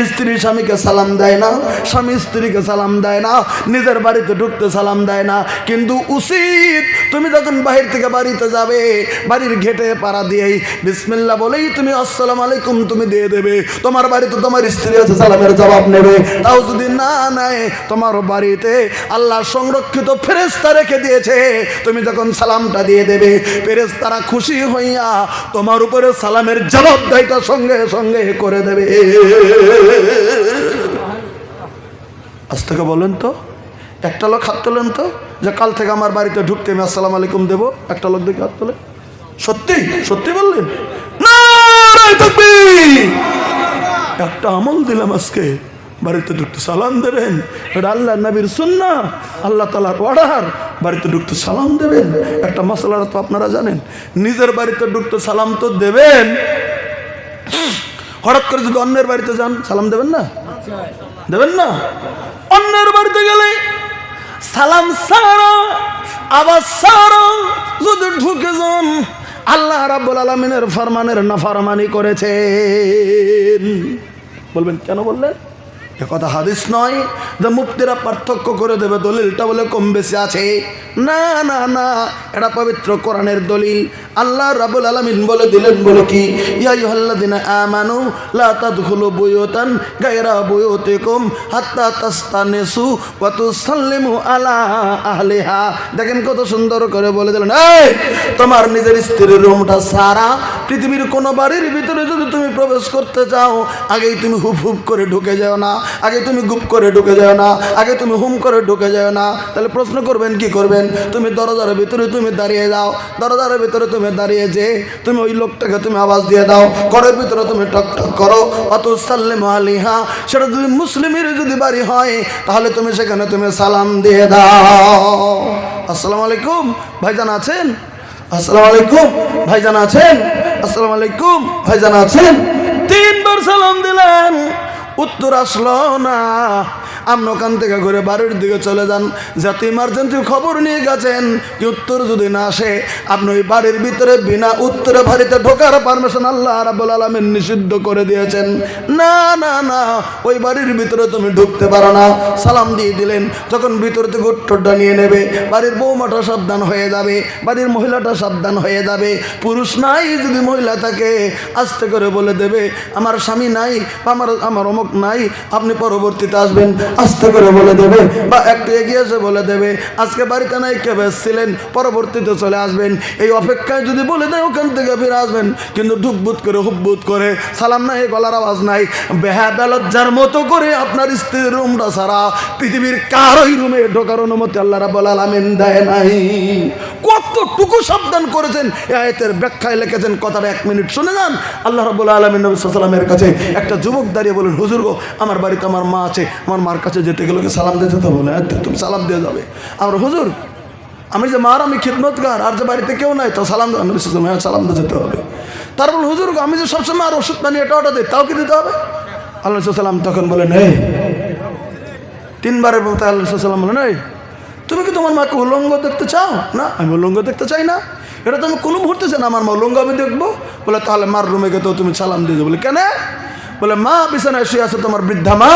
স্ত্রী স্বামীকে সালাম দেয় না, স্বামী স্ত্রীকে সালাম দেয় না, নিজের বাড়িতে ঢুকতে সালাম দেয় না। কিন্তু উচিত তুমি যখন বাহির থেকে বাড়িতে যাবে, বাড়ির গেটে পাড়া দিয়েই বিসমিল্লাহ বলেই তুমি আসসালামু আলাইকুম তুমি দিয়ে দেবে। তোমার বাড়িতে তোমার স্ত্রী আছে, সালামের জবাব নেবে। তাও যদি না নেয়, তোমার বাড়িতে আল্লাহ সংরক্ষিত ফেরেশতা রেখে দিয়েছে, তুমি যখন সালামটা দিয়ে দেবে, ফেরেশতারা খুশি হইয়া তোমার উপরে সালামের জবাবদাহিতা সঙ্গে সঙ্গে করে দেবে। আজ থেকে বলেন তো, একটা লোক হাত তোলেন তো, যে কাল থেকে আমার বাড়িতে ঢুকতে আমি আসসালামু আলাইকুম দেবো। একটা লোক দেখে হাত তোলে। সত্যি সত্যি বললেন না? নারায়ে তাকবীর। একটা আমল দিলাম আজকে, বাড়িতে ঢুকতে সালাম দেবেন, এটা আল্লাহ নবীর সুন্নাহ, আল্লাহ তাআলার অর্ডার। বাড়িতে ঢুকতে সালাম দেবেন। একটা মাসলাটা তো আপনারা জানেন, নিজের বাড়িতে ঢুকতে সালাম তো দেবেন, হঠাৎ করে যদি অন্যের বাড়িতে যান সালাম দেবেন না? দেবেন না? অন্যের বাড়িতে গেলে সালাম সারা আবার সারা যদি ঢুকে যান, আল্লাহ রাব্বুল আলামিনের ফরমানের নাফরমানি করেছেন। বলবেন কেন বললেন? এ কথা হাদিস নয় যে মুফতিরা পার্থক্য করে দেবে, দলিলটা বলে কম বেশি আছে। না না না, এটা পবিত্র কোরআনের দলিল। আল্লাহ রাব্বুল আলামিন বলে দিলেন, বলে কি, ইয়া আইয়ুহাল্লাযিনা আমানু লা তাদখুলু বুয়ুতান গায়রা বুয়ুতিকুম হাত্তা তাস্তানিসু ওয়া তুসাল্লিমু আলা আহলিহা। দেখেন কত সুন্দর করে বলে দিলেন, এই তোমার নিজের স্ত্রীর রুমটা সারা পৃথিবীর কোন বাড়ির ভিতরে যদি তুমি প্রবেশ করতে চাও, আগেই তুমি হুপ হুপ করে ঢুকে যাও না, আগে তুমি গুপ করে ঢুকে যাও না, আগে তুমি হুম করে ঢুকে যাও না। তাহলে প্রশ্ন করবেন, কি করবেন? তুমি দরজার ভিতরে তুমি দাঁড়িয়ে যাও, দরজার ভিতরে তুমি দাঁড়িয়ে যে তুমি ওই লোকটাকে তুমি আওয়াজ দিয়ে দাও, ঘরের ভিতরে তুমি টক টক করো, অত সাল্লিমু আলাইহা। সেটা যদি মুসলিমের যদি বাড়ি হয় তাহলে তুমি সেখানে তুমি সালাম দিয়ে দাও। আসসালামু আলাইকুম ভাইজান আছেন? আসসালামু আলাইকুম ভাইজান আছেন? আসসালামু আলাইকুম ভাইজান আছেন? 3 বার সালাম দিলেন, উত্তর আসলো না। আপনি ওখান থেকে ঘুরে বাড়ির দিকে চলে যান, যাতে ইমার্জেন্সি খবর নিয়ে গেছেন, কি উত্তর যদি না আসে, আপনি ওই বাড়ির ভিতরে বিনা উত্তরে বাড়িতে ঢোকার পারমিশন আল্লাহ রাব্বুল আলামিন নিষিদ্ধ করে দিয়েছেন। না না না, ওই বাড়ির ভিতরে তুমি ঢুকতে পারো না। সালাম দিয়ে দিলেন, যখন ভিতর থেকে উত্তরটা নিয়ে নেবে, বাড়ির বৌমাটা সাবধান হয়ে যাবে, বাড়ির মহিলাটা সাবধান হয়ে যাবে। পুরুষ নাই যদি মহিলা থাকে, আস্তে করে বলে দেবে, আমার স্বামী নাই, আমার অমুক নাই, আপনি পরবর্তীতে আসবেন, আস্তে করে বলে দেবে। বা একটু এগিয়ে এসে বলে দেবে, আজকে বাড়িতে নাই, কে ছিলেন, পরবর্তীতে চলে আসবেন। এই অপেক্ষায় যদি বলে দেয়, ওখান থেকে ফিরে আসবেন। কিন্তু ঢুকবুত করে হুব্বুত করে সালাম নাই, গলার আওয়াজ নাই, বেহায়া লজ্জার মতো করে আপনার স্ত্রীর রুমটা ছাড়া পৃথিবীর কারোই রুমে ঢোকার অনুমতি আল্লাহ রাব্বুল আলামিন দেয় নাই। কতটুকু সাবধান করেছেন এই আয়াতের ব্যাখ্যায় লিখেছেন, কথাটা 1 মিনিট শুনে যান। আল্লাহ রাব্বুল আলামিন নবী সাল্লাল্লাহু আলাইহি ওয়াসাল্লামের কাছে একটা যুবক দাঁড়িয়ে বলেন, হুজুর গো, আমার বাড়িতে আমার মা আছে, আমার মার কাছে যেতে গেলে সালাম দিতে তো বলে, তুমি সালাম দিয়ে যাবে। আমরা, হুজুর আমি যে মার আমি খিদমতগার, আর যে বাড়িতে কেউ নাই, তো সালাম সালাম দিয়ে যেতে হবে। তারপর হুজুর আমি যে সবসময় আর ওষুধ পানি এটা ওটা দিই, তাও কি দিতে হবে? আল্লাহ সাল্লাম তখন বলেন, এই 3 বারের মতো আল্লাহ সাল্লাম বলেন, এই তুমি কি তোমার মাকে উলঙ্গ দেখতে চাও? না, আমি উলঙ্গ দেখতে চাই না। এটা তো আমি কোনো মুহূর্তে চাই না আমার মা উলঙ্গ আমি দেখবো। বলে তাহলে মার রুমে গেতেও তুমি সালাম দিয়ে দেবো। বলে কেন? বলে মা বিছানায় শুয়ে আছে, তোমার বৃদ্ধা মা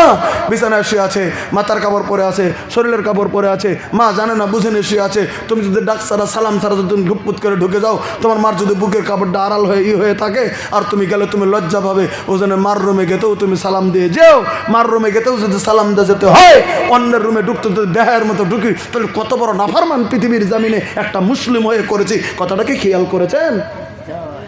বিছানায় শুয়ে আছে, মাথার কাপড় পরে আছে, শরীরের কাপড় পরে আছে, মা জানে না বুঝে নিয়ে শুয়ে আছে। তুমি যদি ডাক ছাড়া সালাম ছাড়া যদি তুমি ঘুপপুত করে ঢুকে যাও, তোমার মার যদি বুকের কাপড়টা আড়াল হয়ে হয়ে থাকে, আর তুমি গেলে তুমি লজ্জা পাবে, ওই জন্য মার রুমে গেতেও তুমি সালাম দিয়ে যেও। মার রুমে গেতেও যদি সালাম দিয়ে যেতে হয়, অন্যের রুমে ঢুকতে যদি দেহের মতো ঢুকি, তাহলে কত বড় নাফরমান পৃথিবীর জামিনে একটা মুসলিম হয়ে করেছি। কথাটা কি খেয়াল করেছেন?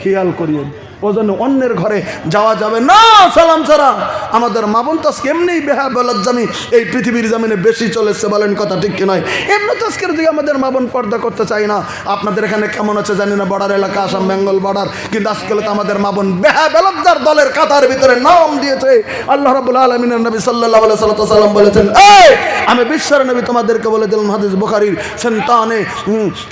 খেয়াল করিয়েন। ও জন্য অন্যের ঘরে যাওয়া যাবে না সালাম ছাড়া। আমাদের মা বোন তো কেমনি বেহাবলজ্জামি এই পৃথিবীর জামিনে বেশি চলেছে, বলেন কথা ঠিক কি নয়? এমনি তো আজকের দিকে আমাদের মা বোন পর্দা করতে চাই না। আপনাদের এখানে কেমন আছে জানি না, বর্ডার এলাকা, আসাম বেঙ্গল বর্ডার, কিন্তু আজকাল তো আমাদের মা বোন বেহাবলজ্জার দলের কাতার ভিতরে নাম দিয়েছে। আল্লাহ রাব্বুল আলামিনের নবী সাল্লাল্লাহু আলাইহি ওয়াসাল্লাম বলেছেন, এই আমি বিশ্বের নবী তোমাদেরকে বলে দিলাম, হাদিস বুখারীর সন্তানে,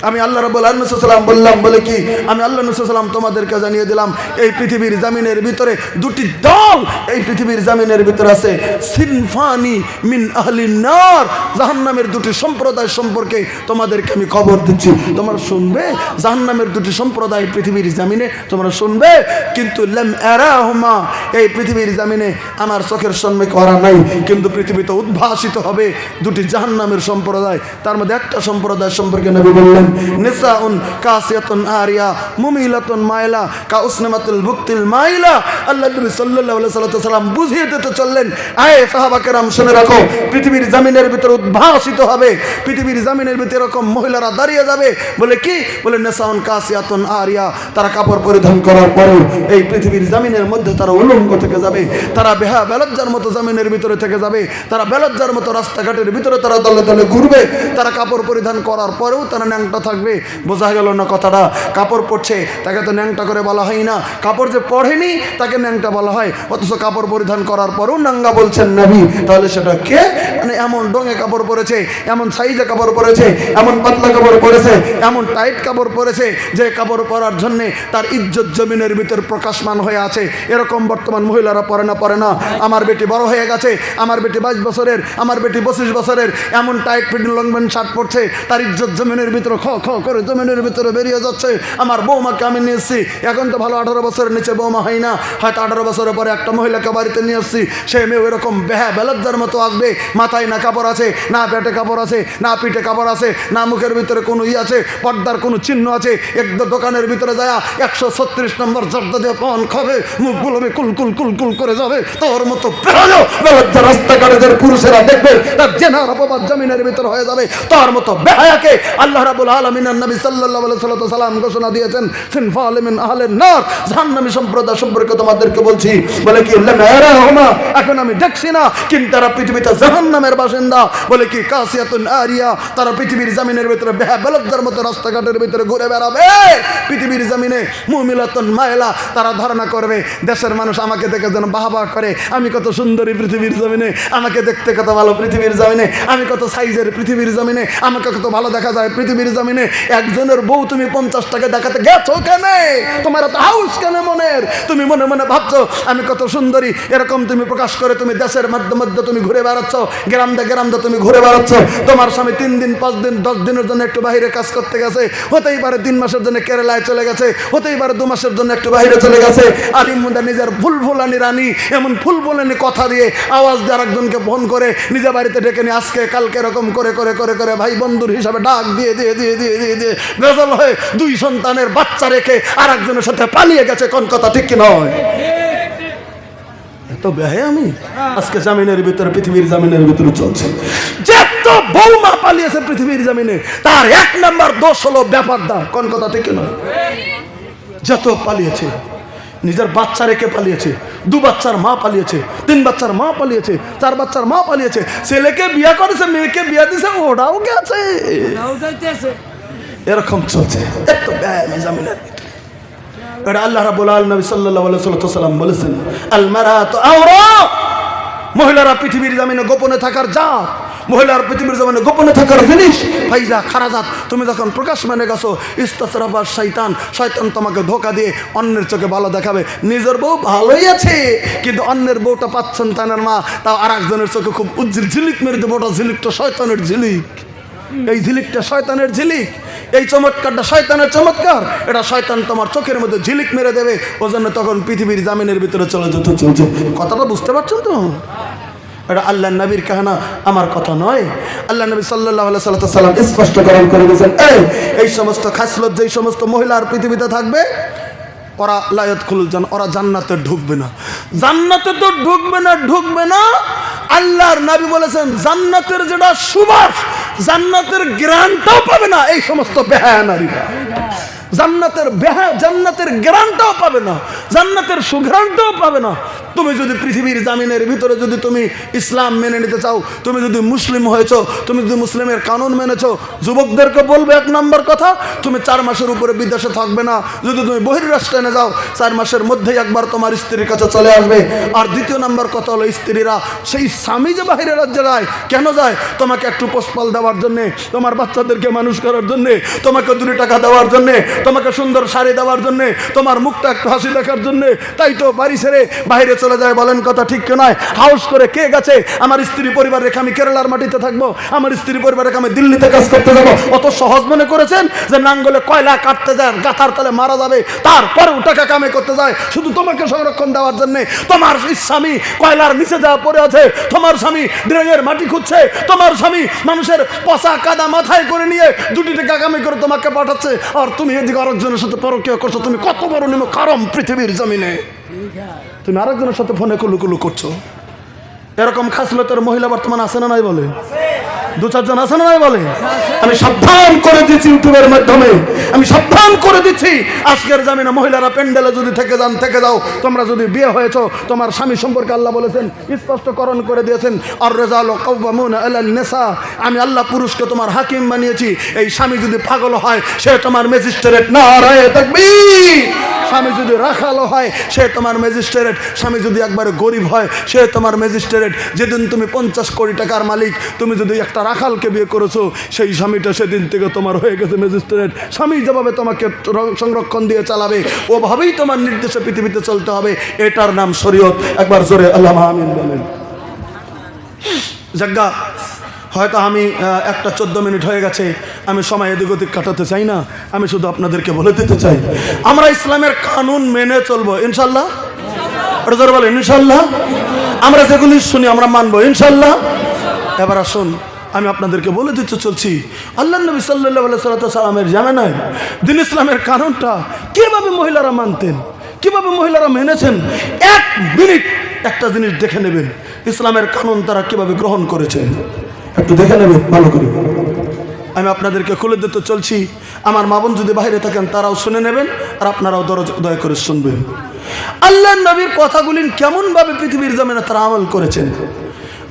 আমি আল্লাহ রাব্বুল আলামিন সাল্লাল্লাহু বললাম, বলে কি, আমি আল্লাহ নবী সাল্লাল্লাহু তোমাদেরকে জানিয়ে দিলাম, এই পৃথিবীর জামিনের ভিতরে 2টি দল এই পৃথিবীর জামিনের ভিতরে আছে। সিনফানি মিন আহলিন নার, জাহান্নামের 2টি সম্প্রদায় সম্পর্কে তোমাদেরকে আমি খবর দিচ্ছি। তোমরা শুনবে জাহান্নামের 2টি সম্প্রদায় পৃথিবীর জামিনে তোমরা শুনবে, কিন্তু লাম আরাহুমা, এই পৃথিবীর জামিনে আমার চোখের সম্মুখে ওরা নাই, কিন্তু পৃথিবীতে উদ্ভাসিত হবে 2টি জাহান্নামের সম্প্রদায়। তার মধ্যে একটা সম্প্রদায় সম্পর্কে নবী বললেন, নিসাউন কাসিয়াতুন আরিয়া মুমিলাতুন মাইলা কাউসনামাতুল বুকতিল মাইলা। আল্লাহ নবী সাল্লাল্লাহু আলাইহি ওয়াসাল্লাম বুঝিয়ে দিতে চললেন, আয়ে সাহাবা কেরাম শুনে রাখো, পৃথিবীর জামিনের ভিতরে উদ্ভাসিত হবে, পৃথিবীর জামিনের ভিতরে এরকম মহিলারা দাঁড়িয়ে যাবে। বলে কি? বলে নিসাউন কাসিয়াতুন আরিয়া, তারা কাপড় পরিধান করার পরে এই পৃথিবীর জামিনের মধ্যে তারা উলঙ্গ থেকে যাবে, তারা বেলজ্জার মতো জামিনের ভিতরে থেকে যাবে, তারা বেলজ্জার মতো রাস্তাঘাটের ভিতরে তারা দলে দলে ঘুরবে, তারা কাপড় পরিধান করার পরেও তারা ন্যাংটা থাকবে। বোঝা গেল না কথাটা? কাপড় পরছে তাকে তো ন্যাংটা করে বলা হয় না, কাপড় যে পরেনি তাকে ন্যাংটা বলা হয়, অথচ কাপড় পরিধান করার পরও নাঙ্গা বলছেন নবী। তাহলে সেটা কে? মানে এমন রঙে কাপড় পরেছে, এমন সাইজে কাপড় পরেছে, এমন পাতলা কাপড় পরেছে, এমন টাইট কাপড় পরেছে যে কাপড় পরার জন্যে তার ইজ্জত জমিনের ভিতর প্রকাশমান হয়ে আছে। এরকম বর্তমান মহিলারা পরে না। আমার বেটি বড় হয়ে গেছে, আমার বেটি 22 বছরের, আমার বেটি 25 বছরের, এমন tight fitting long pant shirt পরছে, তার ইজ্জত জমিনের ভিতরে খ খ করে জমিনের ভিতরে বেরিয়ে যাচ্ছে। আমার বৌমাকে আমি নিয়ে এসেছি, এখন তো ভালো 18 বছরের নিচে বৌমা হয় না, হয়তো 18 বছরের পরে একটা মহিলাকে বাড়িতে নিয়ে এসেছি, সে মেয়ে ওইরকম বেলজ্জার মতো আসবে, মাথায় না কাপড় আছে, না পেটে কাপড় আছে, না পিঠে কাপড় আছে, না মুখের ভিতরে কোনো আছে, পর্দার কোনো চিহ্ন আছে। একদম দোকানের ভিতরে যায় 136 নম্বর জর্দা দিয়ে পান খাবে, মুখগুলো কুল কুল কুল কুল করে যাবে। তোর মতো বেলজ্জা রাস্তাঘাটের পুরুষেরা দেখবে, তার জেনার অপবাদ জমিনের ভিতরে হয়ে যাবে। তোর মতো বেহায়াকে আল্লাহ রাব্বুল আলামিন আর নবী সাল্লাল্লাহু আলাইহি ওয়াসাল্লাম ঘোষণা দিয়েছেন, সিনফাল মিন আহলিন নার, জাহান্নামী সম্প্রদায় সম্পর্কে তোমাদেরকে বলছি। বলে কি লামারাহুমা, এখন আমি দেখছি না কিন্তু তারা পৃথিবীতে জাহান্নামের বাসিন্দা। বলে কি কাসিয়াতুন আরিয়া, তারা পৃথিবীর জমিনের ভিতরে বেহায়ার মতো রাস্তাঘাটের ভিতরে ঘুরে বেড়াবে। পৃথিবীর জমিনে মুমিলাতুন মাইলা, তারা ধারণা করবে দেশের মানুষ আমাকে দেখে যেন বাহবা করে, আমি কত সুন্দরী পৃথিবীর জমিনে, আমাকে দেখতে কত ভালো পৃথিবীর জমিনে, আমি কত সাইজের পৃথিবীর জমিনে, আমাকে কত ভালো দেখা যায় পৃথিবীর জমিনে। একজনের বউ তুমি 50 টাকা দেখাতে গেছো কেন? তোমার এত হাউস কেন মনের? তুমি মনে মনে ভাবছো আমি কত সুন্দরী, এরকম তুমি প্রকাশ করে তুমি দেশের মধ্যে তুমি ঘুরে বেড়াচ্ছ, গ্রামদা তুমি ঘুরে বেড়াচ্ছ। তোমার স্বামী 3 দিন 5 দিন 10 দিনের জন্য একটু বাইরে কাজ করতে গেছে, হতেই পারে 3 মাসের জন্য কেরালায় চলে গেছে, হতেই পারে 2 মাসের জন্য একটু বাইরে চলে গেছে। আর ইমুদা নিজের ফুলফুলানি রানী এমন ফুলফুলানি কথা দিয়ে আওয়াজ দিয়ে আরেকজনকে ফোন করে নিজে বাড়িতে ডেকে নিয়ে আজকে কালকে এরকম করে করে করে করে ভাই বন্ধুর হিসাবে ডাক দিয়ে দিয়ে দিয়ে দিয়ে দিয়ে দিয়ে বেজাল হয়ে 2 সন্তানের বাচ্চা রেখে আর একজনের সাথে পালিয়ে গেছে। কোন কথা ঠিক কি নয়? এত বেহায়া আমি আজকে জামিনের ভিতরে, পৃথিবীর জামিনের ভিতরে চলছে। যত বৌমা পালিয়েছে পৃথিবীর জামিনে, তার 1 নাম্বার দোষ হলো ব্যাপারটা। কোন কথা ঠিক কি নয়? যত পালিয়েছে, নিজের বাচ্চা রেখে পালিয়েছে, 2 বাচ্চার মা পালিয়েছে, 3 বাচ্চার মা পালিয়েছে, 4 বাচ্চার মা পালিয়েছে, ছেলেকে বিয়া করেছে, মেয়েকে বিয়া দিছে, ওটাও গেছে, এরকম চলছে। এত ব্যয় জামিনের ভিতরে। এটা আল্লাহ রাব্বুল আলামিন নবী সাল্লাল্লাহু আলাইহি ওয়াসাল্লাম বলেছেন, আল মারাতু আওরা, মহিলারা পৃথিবীর জমিনে গোপনে থাকার জাত, মহিলার পৃথিবীর জমিনে গোপনে থাকার জিনিস। ফাইজা খারাজাত, তুমি যখন প্রকাশ মেনে গেছো, ইস্তাসরাবাস শয়তান, শয়তান তোমাকে ধোকা দিয়ে অন্যের চোখে ভালো দেখাবে। নিজের বউ ভালোই আছে কিন্তু অন্যের বউটা পাচ্ছেন তানের মা, তাও আর একজনের চোখে খুব উজ্জ্বল ঝিলিক মেরে দেবো। ওটা ঝিলিকটা শয়তানের ঝিলিক, এই ঝিলিকটা শয়তানের ঝিলিক, এই চমৎকারটা শয়তানের চমৎকার। এটা শয়তান তোমার চোখের মধ্যে ঝিলিক মেরে দেবে, ও জন্য তখন পৃথিবীর জামিনের ভিতরে চলে যেতে চলছে। কথাটা বুঝতে পারছো তো? এটা আল্লাহ নবীর কাহানা, আমার কথা নয়। আল্লাহ নবী সাল্লাল্লাহু আলাইহি ওয়াসাল্লাম স্পষ্টকরণ করে দিয়েছেন, এই সমস্ত খাসলত যেই সমস্ত মহিলার পৃথিবীতে থাকবে, ওরা লায়াদখুলুল জান্নাহ, ওরা জান্নাতে ঢুকবে না। জান্নাতে তো ঢুকবে না। আল্লাহর নবী বলেছেন জান্নাতের যেটা সুবাস, জান্নাতের গ্রান্টও পাবে না এই সমস্ত বেহায়া নারীরা। জান্নাতের গ্রান্টও পাবে না, জান্নাতের সুঘ্রাণটাও পাবে না। তুমি যদি পৃথিবীর জামিনের ভিতরে যদি তুমি ইসলাম মেনে নিতে চাও, তুমি যদি মুসলিম হয়েছো, তুমি যদি মুসলিমের কানুন মেনেছো, যুবকদেরকে বলবে 1 নম্বর কথা, তুমি 4 মাসের উপরে বিদেশে থাকবে না। যদি তুমি বহির্রাষ্ট্রে এনে যাও, 4 মাসের মধ্যেই একবার তোমার স্ত্রীর কাছে চলে আসবে। আর 2য় নম্বর কথা হলো, স্ত্রীরা সেই স্বামী যে বাহিরের রাজ্যে যায়, কেন যায়? তোমাকে একটু পোষপাল দেওয়ার জন্যে, তোমার বাচ্চাদেরকে মানুষ করার জন্যে, তোমাকে 2 টাকা দেওয়ার জন্যে, তোমাকে সুন্দর শাড়ি দেওয়ার জন্যে, তোমার মুখটা একটু হাসি দেখার জন্যে, তাই তো বাড়ি ছেড়ে বাইরে চলে যায়। বলেন কথা ঠিক কি নয়? হাউস করে কে গেছে? আমার স্ত্রী পরিবার রেখে আমি কেরালার মাটিতে থাকবো, আমার স্ত্রী পরিবার রেখে আমি দিল্লিতে কাজ করতে যাবো। অত সহজ মনে করেছেন যে নাঙ্গলে কয়লা কাটতে যায়, গাথার তলে মারা যাবে, তারপরেও টাকা কামাই করতে যায় শুধু তোমাকে সংরক্ষণ দেওয়ার জন্য? তোমার স্বামী কয়লার নিচে যাওয়া পড়ে আছে, তোমার স্বামী ড্রেনের মাটি খুঁজছে, তোমার স্বামী মানুষের পচা কাদা মাথায় করে নিয়ে 2 টাকা কামাই করে তোমাকে পাঠাচ্ছে, আর তুমি এদিকে আরেকজনের সাথে পরকীয়া করছো। তুমি কত বড় নিম্ন কারম পৃথিবীর জমিনে, তুমি আরেকজনের সাথে ফোনে কুলুকুলু করছো। এরকম খাসলতের মহিলা বর্তমান আছে না নাই? বলে 2-4 জন আছে না নাই? বলে আমি সাবধান করে দিচ্ছি, ইউটিউবের মাধ্যমে আমি সাবধান করে দিচ্ছি, আজকের জামিনে মহিলারা প্যান্ডেলে যদি থেকে যাও, তোমরা যদি বিয়ে হয়েছো, তোমার স্বামী সম্পর্কে আল্লাহ বলেছেন, স্পষ্টকরণ করে দিয়েছেন, আর রিজালু কাওয়ামুনা আলান নিসা, আমি আল্লাহ পুরুষকে তোমার হাকিম বানিয়েছি। এই স্বামী যদি পাগল হয়, সে তোমার ম্যাজিস্ট্রেট। নারায়ে তাকবীর। স্বামী যদি রাখালো হয় সে তোমার ম্যাজিস্ট্রেট, স্বামী যদি একবারে গরিব হয় সে তোমার ম্যাজিস্ট্রেট। যেদিন তুমি 50 কোটি টাকার মালিক, তুমি যদি একটা রাখালকে বিয়ে করেছো, সেই স্বামীটা সেদিন থেকে তোমার হয়ে গেছে ম্যাজিস্ট্রেট। স্বামী যেভাবে তোমাকে সংরক্ষণ দিয়ে চালাবে ওভাবেই তোমার নির্দেশে পৃথিবীতে চলতে হবে। এটার নাম শরীয়ত। একবার জোরে আল্লাহ আমিন বলেন। জাগা হয়তো আমি একটা 14 মিনিট হয়ে গেছে, আমি সময় এদিক ওদিক কাটাতে চাই না। আমি শুধু আপনাদেরকে বলে দিতে চাই আমরা ইসলামের কানুন মেনে চলবো ইনশাল্লাহ। ওটা জোরে বলেন ইনশাল্লাহ। আমরা যেগুলি শুনি আমরা মানবো ইনশাল্লাহ। এবার আসুন আমি আপনাদেরকে বলে দিতে চলছি আল্লাহ নবী সাল্লাল্লাহু আলাইহি সাল্লামের জামানায় দিন ইসলামের কানুনটা কিভাবে মহিলারা মানতেন, কিভাবে মহিলারা মেনেছেন। 1 মিনিট একটা জিনিস দেখে নেবেন ইসলামের কানুন তারা কিভাবে গ্রহণ করেছেন, একটু দেখে নেবেন ভালো করে। আমি আপনাদেরকে খুলে দিতে চলছি, আমার মা বোন যদি বাইরে থাকেন তারাও শুনে নেবেন আর আপনারাও দয়া করে শুনবেন। আল্লাহ নবীর কথাগুলি কেমনভাবে পৃথিবীর জমিনে তারা আমল করেছেন।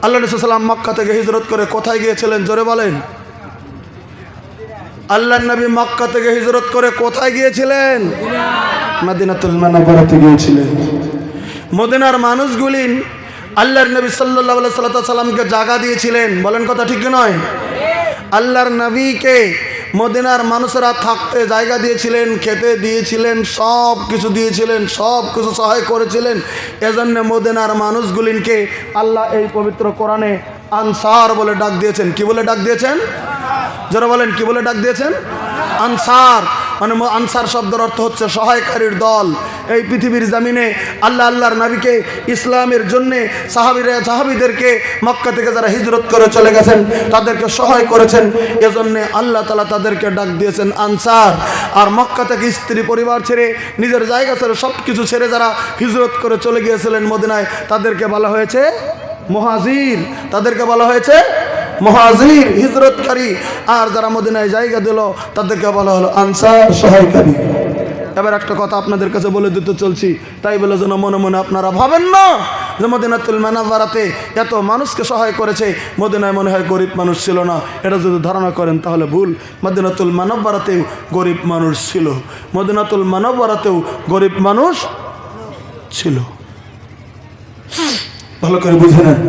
আল্লাহ রাসূল সাল্লাল্লাহু আলাইহি ওয়াসাল্লাম মক্কা থেকে হিজরত করে কোথায় গিয়েছিলেন জোরে বলেন। আল্লাহ নবী মক্কা থেকে হিজরত করে কোথায় গিয়েছিলেন? মদিনাতুল মুনাওয়ারাতে গিয়েছিলেন। মদিনার মানুষগুলি আল্লাহর নবী সাল্লাল্লাহু আলাইহি সাল্লামকে জায়গা দিয়েছিলেন, বলেন কথা ঠিক নয়? আল্লাহর নবীকে মদিনার মানুষেরা থাকতে জায়গা দিয়েছিলেন, খেতে দিয়েছিলেন, সব কিছু দিয়েছিলেন, সব কিছু সহায় করেছিলেন। এজন্য মদিনার মানুষগুলিকে আল্লাহ এই পবিত্র কোরআনে আনসার বলে ডাক দিয়েছেন। কি বলে ডাক দিয়েছেন? যারা বলেন কি বলে ডাক দিয়েছেন? আনসার। মানে আনসার শব্দের অর্থ হচ্ছে সহায়কারীর দল। এই পৃথিবীর জমিনে আল্লাহর নবীকে ইসলামের জন্যে সাহাবীদেরকে মক্কা থেকে যারা হিজরত করে চলে গেছেন তাদেরকে সহায় করেছেন, এজন্য আল্লাহ তাআলা তাদেরকে ডাক দিয়েছেন আনসার। আর মক্কা থেকে স্ত্রী পরিবার ছেড়ে নিজের জায়গা ছেড়ে সব কিছু ছেড়ে যারা হিজরত করে চলে গিয়েছিলেন মদিনায় তাদেরকে বলা হয়েছে মুহাজির। তাদেরকে বলা হয়েছে মুহাজির, হিজরতকারী। আর যারা মদিনায় জায়গা দিল তাদেরকে বলা হলো আনসার, সহায়কারী। এবার একটা কথা আপনাদের কাছে বলে দিতে চলছি, তাই বলে যেন মনে মনে আপনারা ভাবেন না যে মদিনাতুল মুনাওয়ারাতে এত মানুষকে সহায় করেছে, মদিনায় মনে হয় গরিব মানুষ ছিল না। এটা যদি ধারণা করেন তাহলে ভুল। মদিনাতুল মুনাওয়ারাতেও গরিব মানুষ ছিল, মদিনাতুল মুনাওয়ারাতেও গরিব মানুষ ছিল। ভালো করে বুঝে নেন,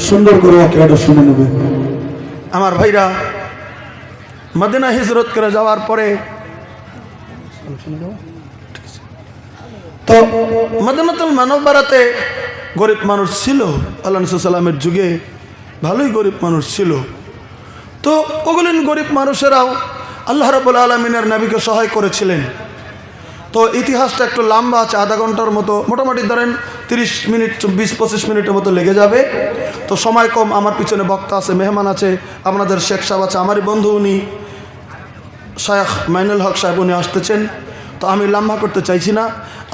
সুন্দর করে এটা শুনে নেবেন আমার ভাইরা। মদিনা হিজরত করে যাওয়ার পরে তো মদিনাতুল মুনাওয়ারাতে গরিব মানুষ ছিল। আল্লাহ রাসূল সাল্লামের যুগে ভালোই গরিব মানুষ ছিল। তো ওগুলো গরিব মানুষেরাও আল্লাহ রাব্বুল আলামিনের নবীকে সহায় করেছিলেন। তো ইতিহাসটা একটু লম্বা আছে, আধা ঘন্টার মতো, মোটামুটি ধরেন 30 মিনিট 20-25 মিনিটের মতো লেগে যাবে। তো সময় কম, আমার পিছনে বক্তা আছে, মেহমান আছে, আপনাদের শেখ সাহেব আছে, আমারই বন্ধু, উনি শায়খ মাইনুল হক সাহেব, উনি আসতেছেন। তো আমি লম্বা করতে চাইছি না।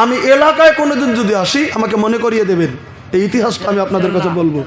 আমি এলাকায় কোনোদিন যদি আসি আমাকে মনে করিয়ে দেবেন, এই ইতিহাসটা আমি আপনাদের কাছে বলবো।